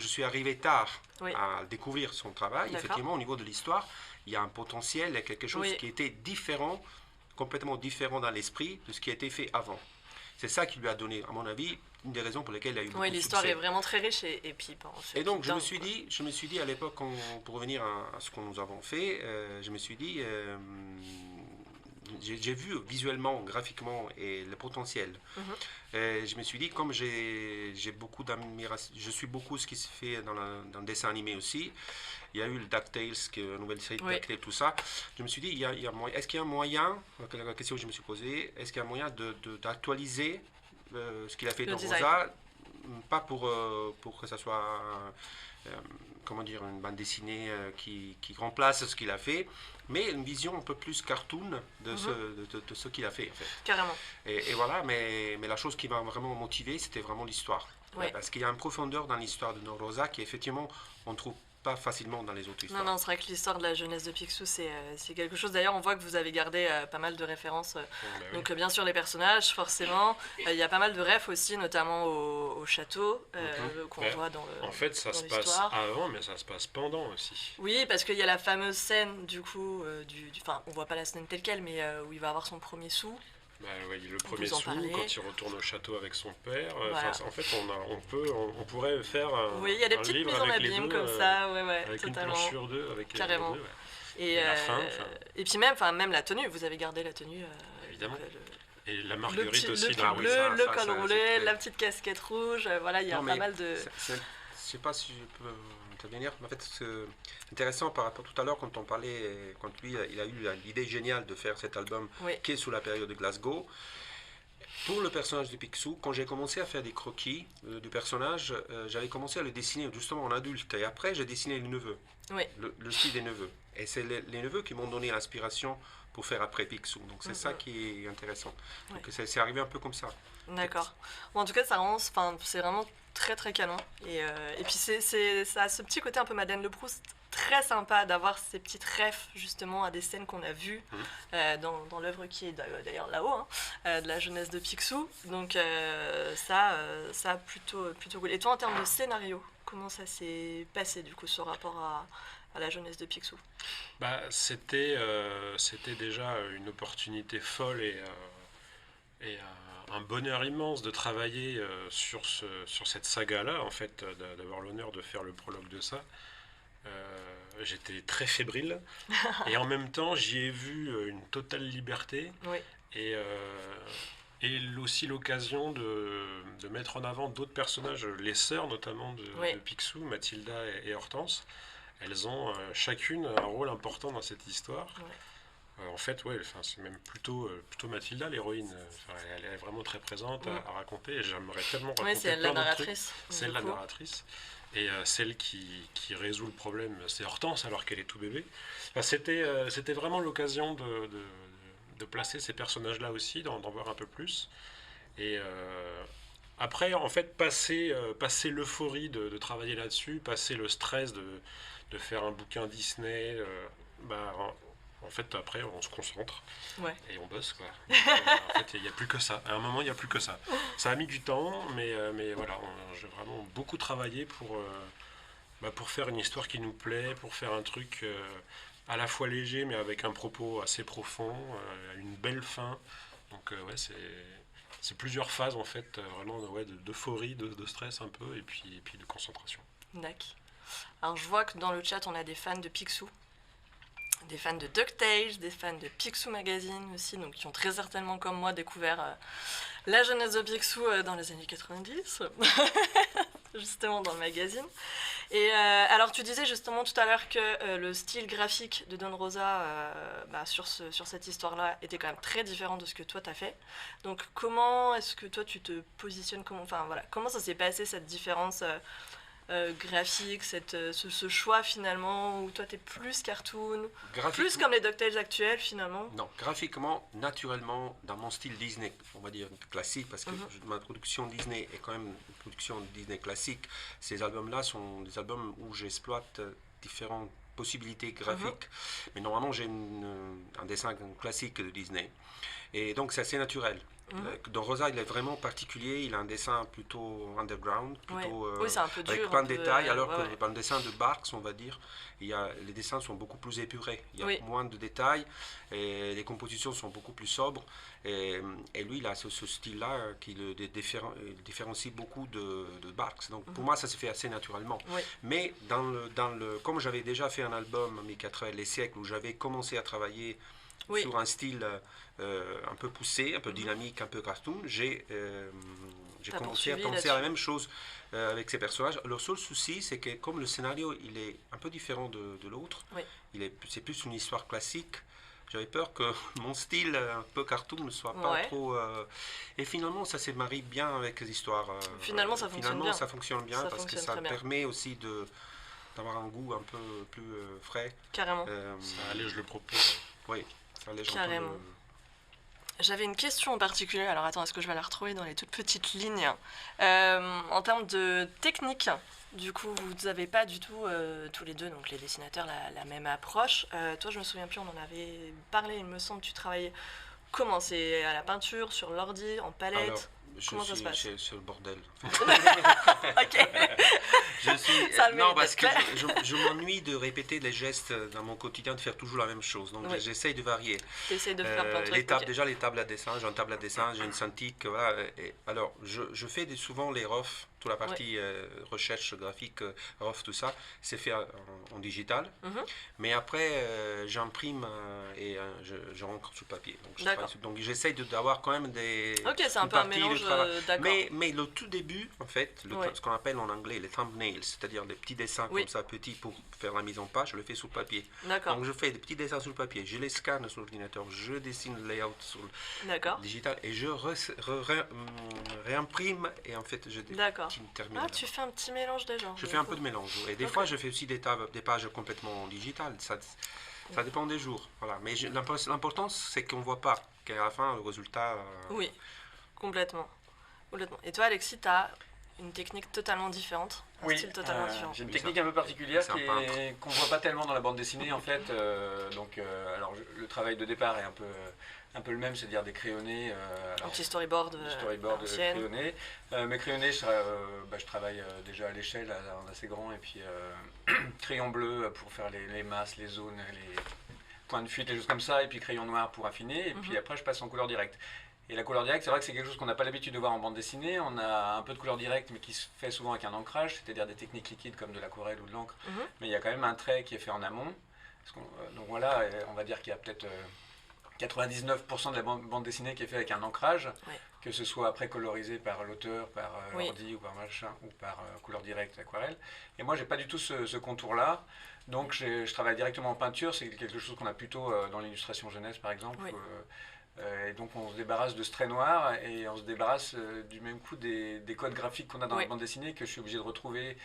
suis arrivé tard à découvrir son travail. D'accord. Effectivement, au niveau de l'histoire, il y a un potentiel, il y a quelque chose qui était différent, complètement différent dans l'esprit de ce qui a été fait avant. C'est ça qui lui a donné, à mon avis, une des raisons pour lesquelles il a eu beaucoup de succès. Oui, l'histoire est vraiment très riche et puis... Et donc, je me suis dit à l'époque, pour revenir à ce que nous avons fait, je me suis dit, j'ai vu visuellement, graphiquement et le potentiel. Je me suis dit, comme j'ai beaucoup d'admiration, je suis beaucoup ce qui se fait dans le dessin animé aussi. Il y a eu le DuckTales, qui est une nouvelle série de DuckTales, tout ça. Je me suis dit, est-ce qu'il y a un moyen, la question que je me suis posée, est-ce qu'il y a un moyen d'actualiser ce qu'il a fait dans Rosa, pas pour que ça soit comment dire, une bande dessinée qui remplace ce qu'il a fait, mais une vision un peu plus cartoon de ce qu'il a fait, en fait. Carrément. Et voilà, mais la chose qui m'a vraiment motivé, c'était vraiment l'histoire. Parce qu'il y a une profondeur dans l'histoire de Don Rosa qui, effectivement, on ne trouve pas facilement dans les autres histoires. Non, c'est vrai que l'histoire de la jeunesse de Picsou, c'est quelque chose. D'ailleurs, on voit que vous avez gardé pas mal de références. Donc, bien sûr, les personnages, forcément. Il y a pas mal de refs aussi, notamment au château, qu'on voit dans l'histoire. En fait, ça se passe avant, mais ça se passe pendant aussi. Oui, parce qu'il y a la fameuse scène, du coup, enfin, on voit pas la scène telle quelle, mais où il va avoir son premier sou. Le premier sou, quand il retourne au château avec son père. En fait, on pourrait faire un oui, il y a des petites mises en abîme comme ça, avec totalement. Une planche sur deux, avec carrément. Les deux, et la fin. Et puis même la tenue, vous avez gardé la tenue. Évidemment. Et la marguerite aussi. Le pull bleu, le col roulé, la petite casquette rouge, voilà, il y a pas mal de... Je sais pas si je peux intervenir, mais en fait, c'est intéressant par rapport tout à l'heure quand on parlait, quand lui, il a eu l'idée géniale de faire cet album qui est sous la période de Glasgow. Pour le personnage de Picsou, quand j'ai commencé à faire des croquis du personnage, j'avais commencé à le dessiner justement en adulte. Et après, j'ai dessiné le neveu, le style des neveux. Et c'est les neveux qui m'ont donné l'inspiration pour faire après Picsou. Donc c'est ça qui est intéressant. Donc c'est arrivé un peu comme ça. D'accord. Bon, en tout cas, c'est vraiment très très canon. Et puis ça a ce petit côté un peu Madeleine de Proust, très sympa d'avoir ces petites refs justement à des scènes qu'on a vues dans l'œuvre qui est d'ailleurs là-haut, de la jeunesse de Picsou. Donc ça plutôt cool. Et toi, en termes de scénario, comment ça s'est passé du coup ce rapport à la jeunesse de Picsou? C'était déjà une opportunité folle et un bonheur immense de travailler sur cette saga-là, en fait, d'avoir l'honneur de faire le prologue de ça. J'étais très fébrile et en même temps j'y ai vu une totale liberté et aussi l'occasion de mettre en avant d'autres personnages, les sœurs notamment de Picsou, Mathilda et Hortense. Elles ont chacune un rôle important dans cette histoire. En fait, c'est même plutôt Mathilda, l'héroïne. Elle est vraiment très présente à raconter et j'aimerais tellement raconter c'est elle la narratrice. C'est elle la narratrice. Et celle qui résout le problème, c'est Hortense, alors qu'elle est tout bébé. C'était vraiment l'occasion de placer ces personnages-là aussi, d'en voir un peu plus. Et après, en fait, passer l'euphorie de travailler là-dessus, passer le stress de faire un bouquin Disney, En fait, après, on se concentre Ouais. et on bosse, quoi. Donc, en fait, il n'y a plus que ça. À un moment, il n'y a plus que ça. Ça a mis du temps, mais voilà, j'ai vraiment beaucoup travaillé pour faire une histoire qui nous plaît, pour faire un truc à la fois léger, mais avec un propos assez profond, une belle fin. Donc, ouais, c'est plusieurs phases, en fait, vraiment ouais, d'euphorie, de stress un peu, et puis de concentration. D'accord. Alors je vois que dans le chat on a des fans de Picsou, des fans de DuckTales, des fans de Picsou Magazine aussi, donc qui ont très certainement comme moi découvert la jeunesse de Picsou dans les années 90, justement dans le magazine. Et alors tu disais justement tout à l'heure que le style graphique de Don Rosa sur cette histoire-là était quand même très différent de ce que toi t'as fait. Donc comment est-ce que toi tu te positionnes, comment ça s'est passé cette différence graphique, ce choix finalement où toi t'es plus cartoon, plus comme les DuckTales actuels finalement? Non, graphiquement, naturellement, dans mon style Disney, on va dire classique, parce que ma production Disney est quand même une production Disney classique. Ces albums-là sont des albums où j'exploite différentes possibilités graphiques, mais normalement j'ai un dessin classique de Disney. Et donc c'est assez naturel. Don Rosa, il est vraiment particulier, il a un dessin plutôt underground, plutôt oui, c'est un peu dur, avec plein de détails, alors que ouais. dans le dessin de Barks, on va dire, les dessins sont beaucoup plus épurés, il y a moins de détails, et les compositions sont beaucoup plus sobres, et lui, il a ce style-là qui le différencie beaucoup de Barks. Donc pour moi, ça se fait assez naturellement. Mais comme j'avais déjà fait un album, mais qu'à travers les siècles, où j'avais commencé à travailler sur un style un peu poussé, un peu dynamique, un peu cartoon, j'ai commencé à penser à la même chose avec ces personnages. Le seul souci, c'est que comme le scénario il est un peu différent de l'autre, c'est plus une histoire classique, j'avais peur que mon style un peu cartoon ne soit pas trop... et finalement, ça se marie bien avec les histoires. Finalement, ça fonctionne bien parce que ça permet aussi d'avoir un goût un peu plus frais. Carrément. Ça allège le propos. Oui. Carrément. J'avais une question en particulier, alors attends, est-ce que je vais la retrouver dans les toutes petites lignes en termes de technique, du coup, vous n'avez pas du tout, tous les deux, donc les dessinateurs, la même approche. Toi, je me souviens plus, on en avait parlé, il me semble, tu travaillais comment? C'est à la peinture, sur l'ordi, en palette? Alors, comment ça se passe? C'est le bordel. Ok. Non, parce que je m'ennuie de répéter les gestes dans mon quotidien, de faire toujours la même chose. Donc j'essaye de varier. J'essaye de faire plein de trucs. Déjà les tables à dessin, j'ai une table à dessin, j'ai une Cintiq. Voilà. Alors je fais souvent les ROF, toute la partie recherche graphique, ROF, tout ça, c'est fait en digital. Mais après, j'imprime et je rentre sur papier. Donc j'essaye d'avoir quand même des... Ok, c'est un peu un mélange, d'accord. Mais le tout début, en fait, ce qu'on appelle en anglais les thumbnails, c'est-à-dire des petits dessins comme ça, petits, pour faire la mise en page, je le fais sur papier. D'accord. Donc je fais des petits dessins sur le papier, je les scanne sur l'ordinateur, je dessine le layout sur le digital et je réimprime et en fait je termine. Ah, tu fais un petit mélange des genres. Je fais un peu de mélange. Et des fois je fais aussi des pages complètement digitales. Ça dépend des jours. Voilà. Mais l'important c'est qu'on ne voit pas qu'à la fin le résultat... Oui, complètement. Et toi Alexis, tu as une technique totalement différente, un style totalement différent. J'ai une technique un peu particulière qu'on ne voit pas tellement dans la bande dessinée en fait. Alors le travail de départ est un peu le même, c'est-à-dire des crayonnés. Un petit storyboard crayonné. Mes crayonnés, je travaille déjà à l'échelle, assez grand, et puis crayon bleu pour faire les masses, les zones, les points de fuite, les choses comme ça, et puis crayon noir pour affiner, et puis après je passe en couleur directe. Et la couleur directe, c'est vrai que c'est quelque chose qu'on n'a pas l'habitude de voir en bande dessinée. On a un peu de couleur directe, mais qui se fait souvent avec un ancrage, c'est-à-dire des techniques liquides comme de l'aquarelle ou de l'encre. Mais il y a quand même un trait qui est fait en amont. Donc voilà, on va dire qu'il y a peut-être 99% de la bande dessinée qui est fait avec un ancrage, que ce soit après colorisé par l'auteur, par ordi ou par machin, ou par couleur directe, aquarelle. Et moi, j'ai pas du tout ce contour-là. Donc je travaille directement en peinture. C'est quelque chose qu'on a plutôt dans l'illustration jeunesse, par exemple. Et donc on se débarrasse de ce trait noir et on se débarrasse du même coup des codes graphiques qu'on a dans la bande dessinée, que je suis obligé de retrouver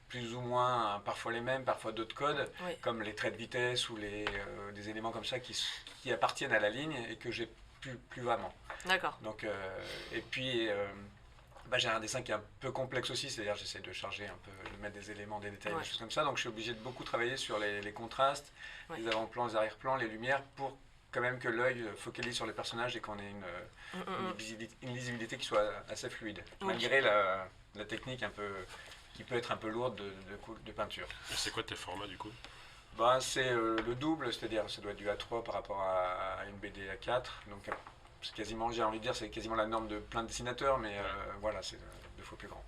plus ou moins, parfois les mêmes, parfois d'autres codes, comme les traits de vitesse ou des éléments comme ça qui appartiennent à la ligne et que j'ai plus vraiment. D'accord. Donc, et puis j'ai un dessin qui est un peu complexe aussi, c'est-à-dire j'essaie de charger un peu, de mettre des éléments, des détails, Ouais. des choses comme ça, donc je suis obligé de beaucoup travailler sur les contrastes, Ouais. les avant-plans, les arrière-plans, les lumières, pour quand même que l'œil focalise sur les personnages et qu'on ait une lisibilité qui soit assez fluide, malgré la technique un peu, qui peut être un peu lourde de peinture. Et c'est quoi tes formats du coup? C'est le double, c'est-à-dire ça doit être du A3 par rapport à une BD A4, donc c'est quasiment, j'ai envie de dire, c'est quasiment la norme de plein de dessinateurs, mais voilà, c'est 2 fois plus grand.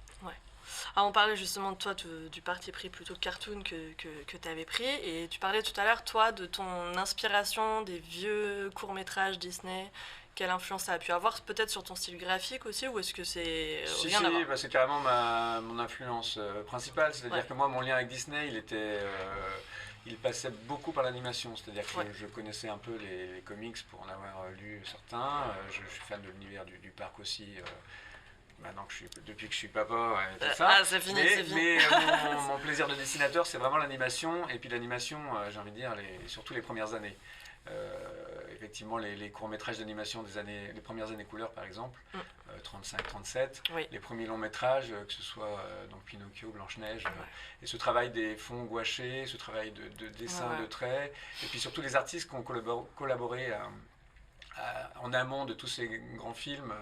Alors on parlait justement de toi, du parti pris plutôt cartoon que tu avais pris, et tu parlais tout à l'heure, toi, de ton inspiration des vieux courts-métrages Disney. Quelle influence ça a pu avoir, peut-être sur ton style graphique aussi, ou est-ce que c'est rien à voir? C'est carrément mon influence principale, c'est-à-dire que moi, mon lien avec Disney, il passait beaucoup par l'animation, c'est-à-dire que je connaissais un peu les comics pour en avoir lu certains, je suis fan de l'univers du parc aussi, maintenant depuis que je suis papa, et tout ça. Ah, c'est fini, c'est fini. Mais mon plaisir de dessinateur, c'est vraiment l'animation, et puis l'animation, j'ai envie de dire, surtout les premières années. Effectivement, les courts-métrages d'animation les premières années couleur, par exemple, 35-37, Oui. les premiers longs-métrages, que ce soit donc Pinocchio, Blanche-Neige, et ce travail des fonds gouachés, ce travail de dessin, de traits, et puis surtout les artistes qui ont collaboré en amont de tous ces grands films,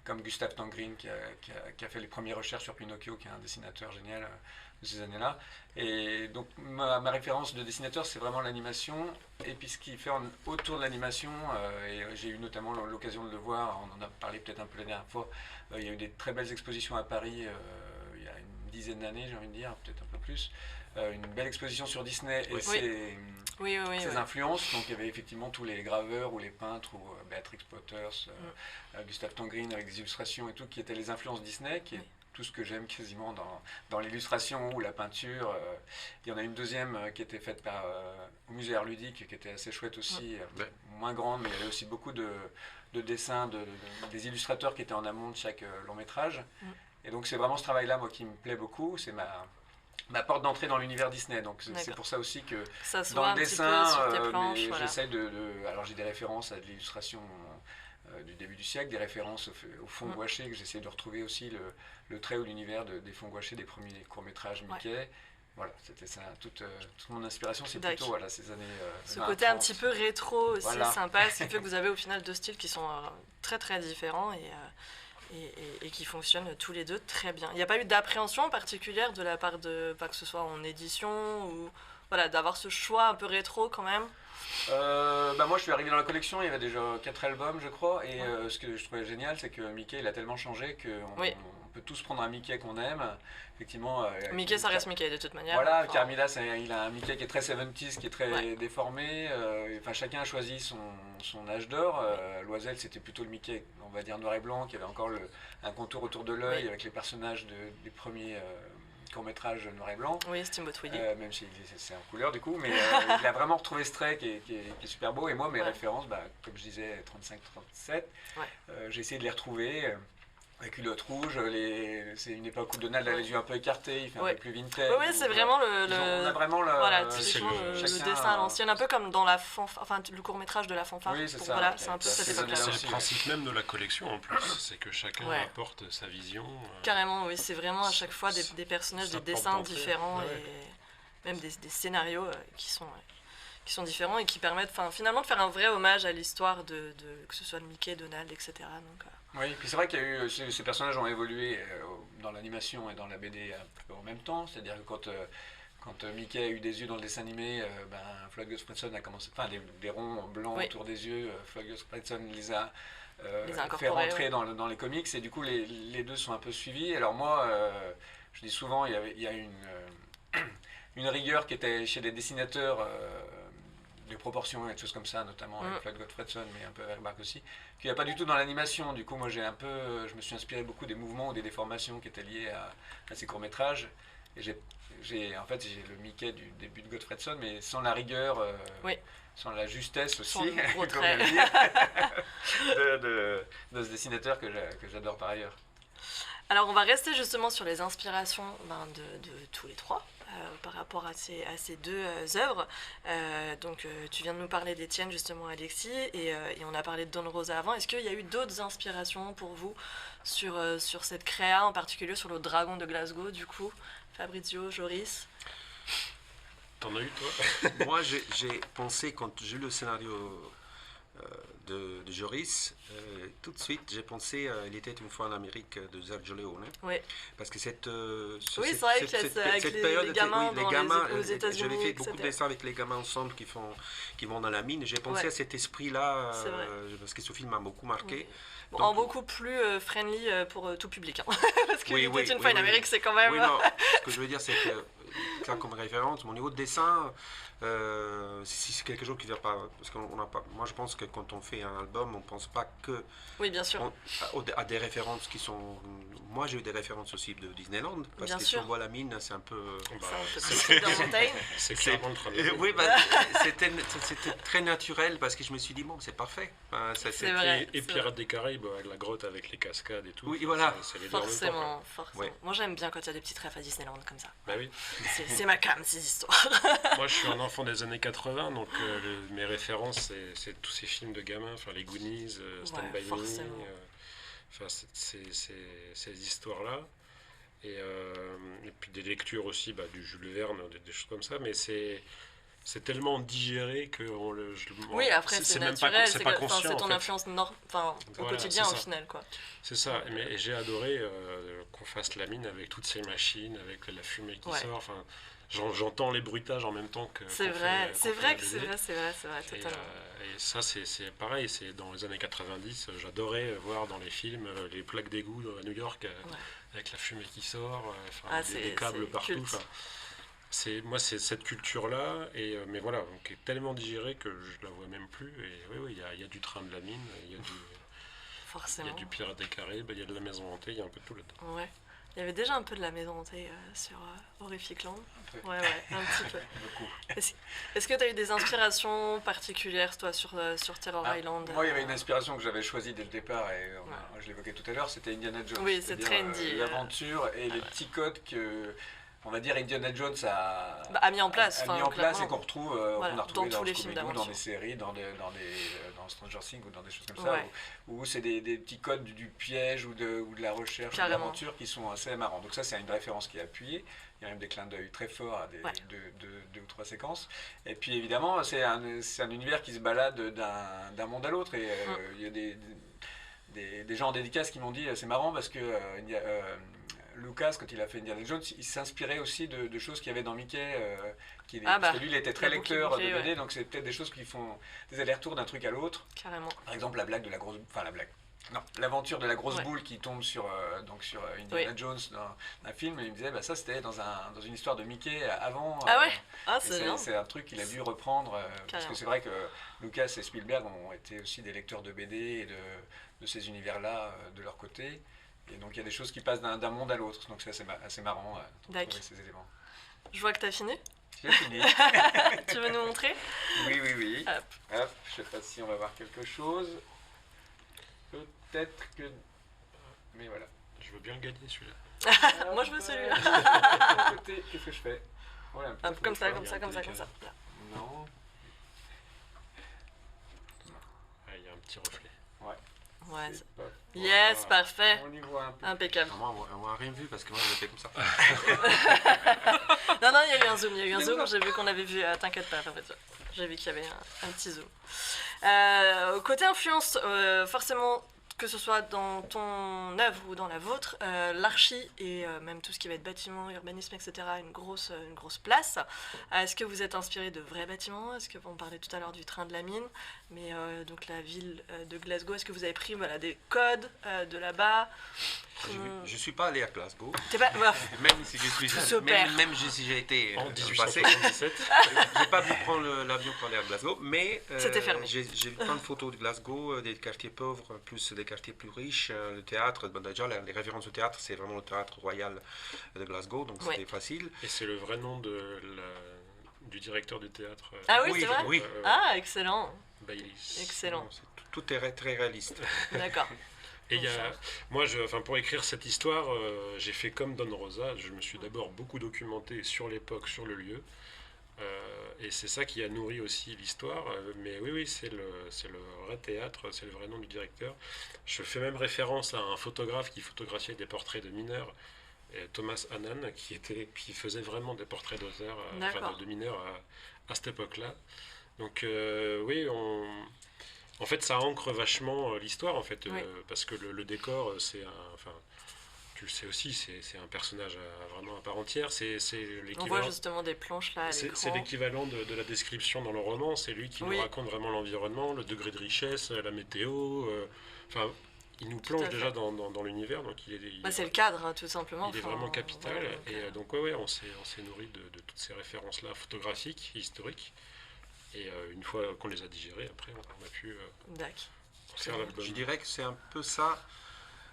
comme Gustave Tangrin qui a fait les premières recherches sur Pinocchio, qui est un dessinateur génial de ces années-là. Et donc ma référence de dessinateur, c'est vraiment l'animation, et puis ce qui fait autour de l'animation, et j'ai eu notamment l'occasion de le voir, on en a parlé peut-être un peu la dernière fois, il y a eu des très belles expositions à Paris il y a une dizaine d'années, j'ai envie de dire, peut-être un peu plus, une belle exposition sur Disney et ses influences. Donc il y avait effectivement tous les graveurs ou les peintres, ou Beatrix Potters, Gustave Tangrin avec des illustrations et tout, qui étaient les influences Disney, qui est tout ce que j'aime quasiment dans l'illustration ou la peinture. Il y en a une deuxième qui était faite au musée Art Ludique, qui était assez chouette aussi, moins grande, mais il y avait aussi beaucoup de dessins, des illustrateurs qui étaient en amont de chaque long métrage. Et donc c'est vraiment ce travail-là, moi, qui me plaît beaucoup. C'est ma porte d'entrée dans l'univers Disney. Donc c'est pour ça aussi que ça se dans voit le un petit dessin, peu sur tes planches, voilà. j'essaie alors j'ai des références à de l'illustration du début du siècle, des références au fond gouaché, que j'essaie de retrouver aussi le trait ou l'univers des fonds gouachés des premiers courts-métrages Mickey. Voilà, c'était ça. Toute mon inspiration, c'est plutôt ces années. Ce côté un petit peu rétro aussi, sympa, ce qui fait que vous avez au final 2 styles qui sont très très différents et qui fonctionnent tous les deux très bien. Il n'y a pas eu d'appréhension particulière de la part pas que ce soit en édition ou d'avoir ce choix un peu rétro quand même? Moi je suis arrivé dans la collection, il y avait déjà 4 albums je crois, et ce que je trouvais génial, c'est que Mickey il a tellement changé qu'on peut tous prendre un Mickey qu'on aime. Effectivement, Mickey ça reste Mickey de toute manière. Voilà, Carmilla il a un Mickey qui est très 70s, qui est très déformé, chacun a choisi son âge d'or. Loisel c'était plutôt le Mickey, on va dire noir et blanc, qui avait encore un contour autour de l'œil avec les personnages des premiers court-métrage noir et blanc. Oui, Steamboat Willie. Même si c'est en couleur du coup, mais il a vraiment retrouvé ce trait qui est super beau. Et moi, mes références, comme je disais, 35-37, j'ai essayé de les retrouver. La culotte rouge, c'est une époque où Donald a les yeux un peu écartés, il fait un peu plus vintage. Oui, c'est vraiment on a vraiment typiquement le dessin à l'ancienne, un peu comme dans le court-métrage de la fanfare. Oui, c'est ça. Voilà, c'est un peu cette époque-là. C'est le principe même de la collection en plus, c'est que chacun apporte sa vision. Carrément, oui, c'est vraiment à chaque fois des personnages, des dessins différents et même des scénarios qui sont différents et qui permettent finalement de faire un vrai hommage à l'histoire de que ce soit de Mickey, Donald, etc. Donc, oui, puis c'est vrai qu'il y a eu ces personnages ont évolué dans l'animation et dans la BD un peu en même temps, c'est-à-dire que quand Mickey a eu des yeux dans le dessin animé, Floyd Gottfredson a commencé, des ronds blancs autour des yeux, Floyd Gottfredson les a fait rentrer dans les comics, et du coup les deux sont un peu suivis. Alors moi, je dis souvent, il y a une rigueur qui était chez des dessinateurs de proportions et des choses comme ça, notamment avec Floyd Gottfredson, mais un peu avec Bark aussi, qu'il n'y a pas du tout dans l'animation. Du coup, moi, je me suis inspiré beaucoup des mouvements ou des déformations qui étaient liées à ces courts-métrages. Et j'ai le Mickey du début de Gottfredson, mais sans la rigueur, sans la justesse aussi, comme dire, de ce dessinateur que j'adore par ailleurs. Alors, on va rester justement sur les inspirations de tous les trois. par rapport à ces deux œuvres. Donc tu viens de nous parler des tiennes justement Alexis et on a parlé de Don Rosa avant. Est-ce qu'il y a eu d'autres inspirations pour vous sur cette créa, en particulier sur le dragon de Glasgow du coup? Fabrizio, Joris? T'en as eu toi? Moi, j'ai pensé, quand j'ai lu le scénario de Joris, tout de suite, j'ai pensé Il était une fois en Amérique de Sergio Leone. Oui. Parce que cette c'est vrai qu'il y a avec les gamins aux États-Unis. J'avais fait beaucoup de dessins avec les gamins ensemble qui vont dans la mine. J'ai pensé à cet esprit-là, parce que ce film m'a beaucoup marqué. Oui. Bon, en beaucoup plus friendly pour tout public. Hein. Parce qu'il était une fois en Amérique, c'est quand même... Oui, non. Ce que je veux dire, c'est que, ça comme référence, mon niveau de dessin, si c'est quelque chose qui ne vient pas... Parce qu'on n'a pas... Moi, je pense que quand on fait un album, on ne pense pas que... Oui, bien sûr. À des références qui sont... Moi, j'ai eu des références aussi de Disneyland, parce bien que sûr. si on voit la mine, c'est un peu... C'est clairement le train de la Oui, c'était très naturel, parce que je me suis dit, bon, c'est parfait. C'est vrai. Et Pirates des Caraïbes, la grotte avec les cascades et tout. Oui, voilà. C'est les deux en même temps, quoi. Forcément. Ouais. Moi, j'aime bien quand il y a des petites refs à Disneyland comme ça. Bah oui. C'est ma cam, ces histoires. Moi, je suis un enfant des années 80, donc mes références, c'est tous ces films de gamins, enfin les Goonies, Stand By Me, enfin ces histoires-là. Et puis des lectures aussi, du Jules Verne, des choses comme ça, mais c'est tellement digéré que oui, après c'est naturel, c'est pas conscient. C'est ton influence au quotidien au final, quoi. C'est ça, et j'ai adoré qu'on fasse la mine avec toutes ces machines, avec la fumée qui sort. Enfin, j'entends les bruitages en même temps que. C'est vrai, totalement. Et ça, c'est pareil, c'est dans les années 90, j'adorais voir dans les films les plaques d'égout à New York avec la fumée qui sort, des câbles partout. Moi, c'est cette culture-là, mais voilà, donc est tellement digérée que je la vois même plus. Et oui, il y a du train de la mine, il y a du Pirates des Caraïbes, il y a de la maison hantée, il y a un peu de tout là-dedans. Ouais. Il y avait déjà un peu de la maison hantée sur Horrific Land. Ouais, un petit peu. Est-ce que tu as eu des inspirations particulières, toi, sur Terror Island? Moi, il y avait une inspiration que j'avais choisie dès le départ, et je l'évoquais tout à l'heure, c'était Indiana Jones. Oui, c'est très indie. L'aventure et les petits codes que... On va dire Indiana Jones a mis en place, et qu'on retrouve qu'on a retrouvé dans tous les films d'aventure, dans des séries, dans Stranger Things ou dans des choses comme ça, où c'est des petits codes du piège ou de la recherche, de l'aventure qui sont assez marrants. Donc ça, c'est une référence qui est appuyée. Il y a même des clins d'œil très forts à deux ou trois séquences. Et puis évidemment, c'est un univers qui se balade d'un monde à l'autre. Et il y a des gens en dédicace qui m'ont dit, c'est marrant parce que Lucas, quand il a fait Indiana Jones, il s'inspirait aussi de choses qu'il y avait dans Mickey. Parce que lui, il était très lecteur de BD, donc c'est peut-être des choses qui font des allers-retours d'un truc à l'autre. Carrément. Par exemple, la blague de la grosse... Enfin, la blague. Non, l'aventure de la grosse boule qui tombe sur Indiana Jones dans un film, et il me disait, ça c'était dans une histoire de Mickey avant. C'est un truc qu'il a dû reprendre, parce que c'est vrai que Lucas et Spielberg ont été aussi des lecteurs de BD et de ces univers-là de leur côté. Et donc il y a des choses qui passent d'un monde à l'autre, donc c'est assez marrant de trouver ces éléments. Je vois que tu as fini. J'ai fini. Tu veux nous montrer? Oui. Hop, je sais pas si on va voir quelque chose. Peut-être que... Mais voilà. Je veux bien le gagner celui-là. Moi je veux celui-là. Qu'est-ce que je fais? Voilà, comme ça. Là. Non. Il y a un petit reflet. Ouais. Yes, parfait. On y voit un peu. Impeccable. Moi, on n'a rien vu parce que moi, je l'ai fait comme ça. Non, il y a eu un zoom. J'ai vu qu'on avait vu. T'inquiète pas, j'ai vu qu'il y avait un petit zoom. Côté influence, forcément, que ce soit dans ton œuvre ou dans la vôtre, l'archi et même tout ce qui va être bâtiment, urbanisme, etc., une grosse place. Est-ce que vous êtes inspiré de vrais bâtiments? Est-ce que on parlait tout à l'heure du train de la mine, mais donc la ville de Glasgow, est-ce que vous avez pris des codes de là-bas? Je suis pas allé à Glasgow. T'es pas... Même si je suis même si j'ai été en passé, 1877. j'ai pas pu prendre l'avion pour aller à Glasgow, mais c'était fermé. J'ai vu plein de photos de Glasgow, des quartiers pauvres plus des quartiers plus riches, le théâtre. Déjà les références au théâtre, c'est vraiment le théâtre royal de Glasgow, donc c'était facile. Et c'est le vrai nom du directeur du théâtre. Ah oui, c'est vrai. Oui. Ah, excellent. Baileys. Excellent. Tout est très réaliste. D'accord. Et moi, pour écrire cette histoire, j'ai fait comme Don Rosa. Je me suis d'abord beaucoup documenté sur l'époque, sur le lieu. Et c'est ça qui a nourri aussi l'histoire. Mais oui, c'est le vrai théâtre, c'est le vrai nom du directeur. Je fais même référence à un photographe qui photographiait des portraits de mineurs, Thomas Hannan, qui faisait vraiment des portraits d'auteurs, de mineurs à cette époque-là. Donc oui, en fait, ça ancre vachement l'histoire, en fait, parce que le décor, tu le sais aussi, c'est un personnage vraiment à part entière. On voit justement des planches là à l'écran. C'est l'équivalent de la description dans le roman. C'est lui qui nous raconte vraiment l'environnement, le degré de richesse, la météo. Il nous plonge déjà dans l'univers. Donc c'est le cadre, hein, tout simplement. Il est vraiment capital. Et donc, on s'est nourri de toutes ces références-là, photographiques, historiques. Et une fois qu'on les a digérées, après, on a pu faire l'album. Je dirais que c'est un peu ça,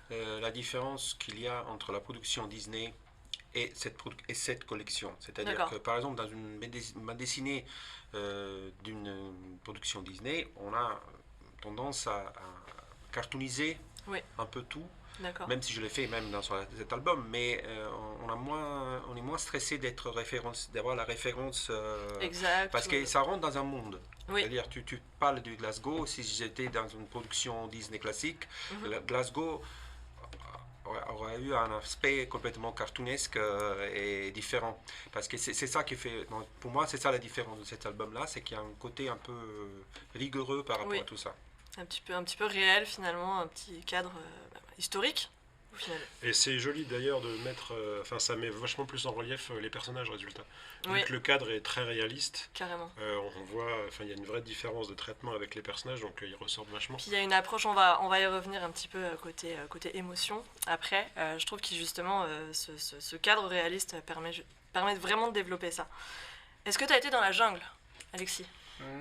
la différence qu'il y a entre la production Disney et cette collection. C'est-à-dire que, par exemple, dans une bande dessinée d'une production Disney, on a tendance à cartooniser un peu tout. Même si je l'ai fait même dans cet album, mais on est moins stressé d'avoir la référence, parce que ça rentre dans un monde. C'est-à-dire, tu parles du Glasgow. Si j'étais dans une production Disney classique, Glasgow aurait eu un aspect complètement cartoonesque et différent. Parce que c'est ça qui fait, pour moi, c'est ça la différence de cet album-là, c'est qu'il y a un côté un peu rigoureux par rapport à tout ça. Un petit peu réel finalement, un petit cadre historique au final. Et c'est joli d'ailleurs de mettre, ça met vachement plus en relief les personnages, résultat. Vu que le cadre est très réaliste. Carrément. On voit, il y a une vraie différence de traitement avec les personnages, donc ils ressortent vachement. Puis il y a une approche, on va y revenir un petit peu côté émotion après. Je trouve que justement ce cadre réaliste permet vraiment de développer ça. Est-ce que tu as été dans la jungle, Alexis ?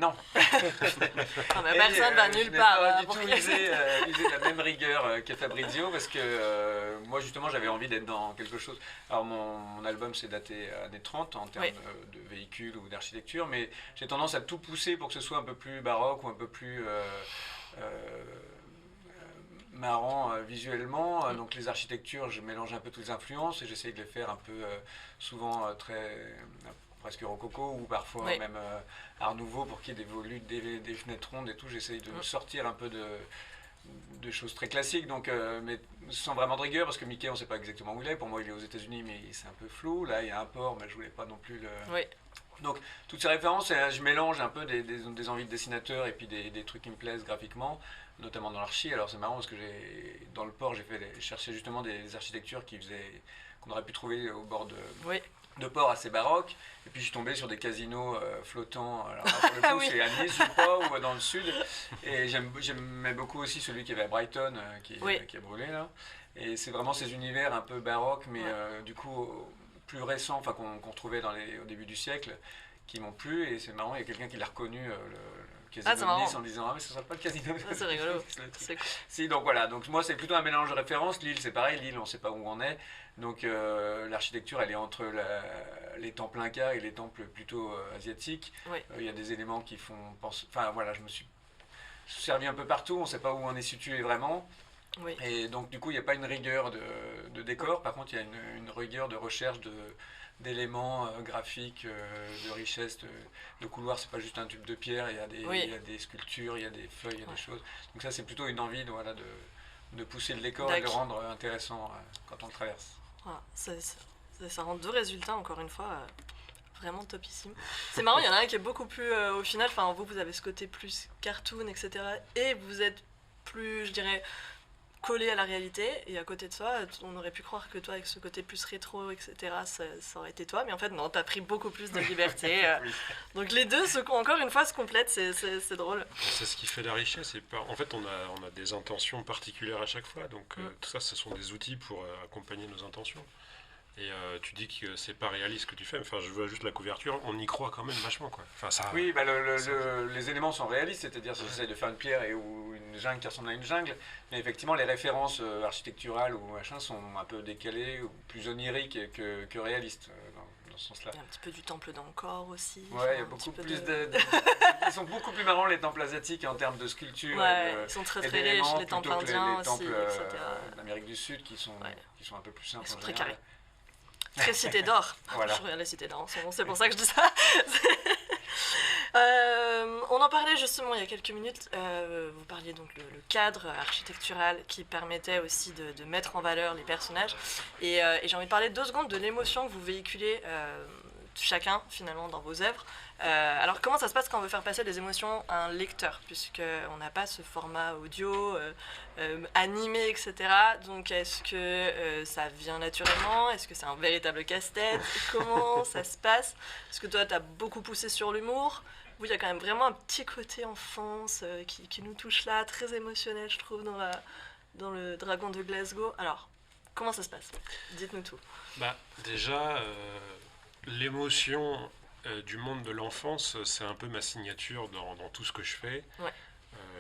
Non. Personne va nulle part. Je n'ai pas du tout usé la même rigueur que Fabrizio, parce que moi justement j'avais envie d'être dans quelque chose. Alors mon album c'est daté années 30 en termes de véhicules ou d'architecture, mais j'ai tendance à tout pousser pour que ce soit un peu plus baroque ou un peu plus marrant visuellement. Donc les architectures, je mélange un peu toutes les influences et j'essaye de les faire un peu souvent presque rococo ou parfois même art nouveau pour qu'il y ait des volutes, des fenêtres rondes et tout. J'essaye de sortir un peu de choses très classiques, donc, mais sans vraiment de rigueur, parce que Mickey on ne sait pas exactement où il est. Pour moi il est aux États-Unis, mais c'est un peu flou. Là il y a un port, mais je ne voulais pas non plus le... Donc toutes ces références, je mélange un peu des envies de dessinateur et puis des trucs qui me plaisent graphiquement, notamment dans l'archi. Alors c'est marrant parce que dans le port j'ai cherché justement des architectures qu'on aurait pu trouver au bord de port assez baroque, et puis je suis tombé sur des casinos flottants. Alors là, pour le coup c'est à Nice je crois, ou dans le sud, et j'aimais beaucoup aussi celui qui avait à Brighton qui a brûlé là, et c'est vraiment ces univers un peu baroques, mais du coup plus récents, qu'on retrouvait au début du siècle, qui m'ont plu. Et c'est marrant, il y a quelqu'un qui l'a reconnu, le casino de Nice, en disant mais ce sera pas le casino. C'est rigolo. C'est cool. Si, donc voilà, donc moi c'est plutôt un mélange de références. Lille c'est pareil, Lille on sait pas où on est, donc l'architecture elle est entre les temples incas et les temples plutôt asiatiques. Il y a des éléments qui font penser, je me suis servi un peu partout, on sait pas où on est situé vraiment. Et donc du coup il n'y a pas une rigueur de décor, par contre il y a une rigueur de recherche d'éléments graphiques, de richesse, de couloirs. C'est pas juste un tube de pierre, il y a des sculptures, il y a des feuilles, il y a des choses. Donc ça c'est plutôt une envie de pousser le décor et de le rendre intéressant quand on le traverse. Ça rend deux résultats encore une fois vraiment topissime. C'est marrant, il y en a un qui est beaucoup plus au final, vous avez ce côté plus cartoon, etc. Et vous êtes plus, je dirais, collé à la réalité, et à côté de toi, on aurait pu croire que toi, avec ce côté plus rétro, etc., ça aurait été toi, mais en fait, non, t'as pris beaucoup plus de liberté. Donc les deux, encore une fois, se complètent, c'est drôle. C'est ce qui fait la richesse. En fait, on a des intentions particulières à chaque fois, donc tout ça, ce sont des outils pour accompagner nos intentions. Et tu dis que c'est pas réaliste ce que tu fais, je vois juste la couverture, on y croit quand même vachement, quoi. Oui, les éléments sont réalistes, c'est-à-dire si j'essaie de faire une pierre ou une jungle qui ressemble à une jungle, mais effectivement les références architecturales ou machin sont un peu décalées ou plus oniriques que réalistes dans dans ce sens-là. Il y a un petit peu du temple dans le corps aussi. Ouais, il y a un beaucoup petit peu plus de... Ils sont beaucoup plus marrants les temples asiatiques en termes de sculpture. Ouais, et ils sont très et très riches, d'éléments, les temples plutôt que indiens les aussi, temples etc. d'Amérique du Sud qui sont un peu plus simples. Ils sont en très général. carrés. Très cité d'or. Voilà. Je regarde les cités d'or en ce moment, c'est pour ça que je dis ça. On en parlait justement il y a quelques minutes. Vous parliez donc le cadre architectural qui permettait aussi de mettre en valeur les personnages. Et j'ai envie de parler 2 secondes de l'émotion que vous véhiculez chacun finalement dans vos œuvres. Alors comment ça se passe quand on veut faire passer des émotions à un lecteur, puisqu'on n'a pas ce format audio animé, etc. Donc est-ce que ça vient naturellement? Est-ce que c'est un véritable casse-tête? Comment ça se passe? Parce que toi tu as beaucoup poussé sur l'humour. Oui, il y a quand même vraiment un petit côté enfance qui nous touche là, très émotionnel je trouve dans le Dragon de Glasgow. Alors comment ça se passe? Dites-nous tout. Bah, déjà, l'émotion du monde de l'enfance, c'est un peu ma signature dans tout ce que je fais. Ouais.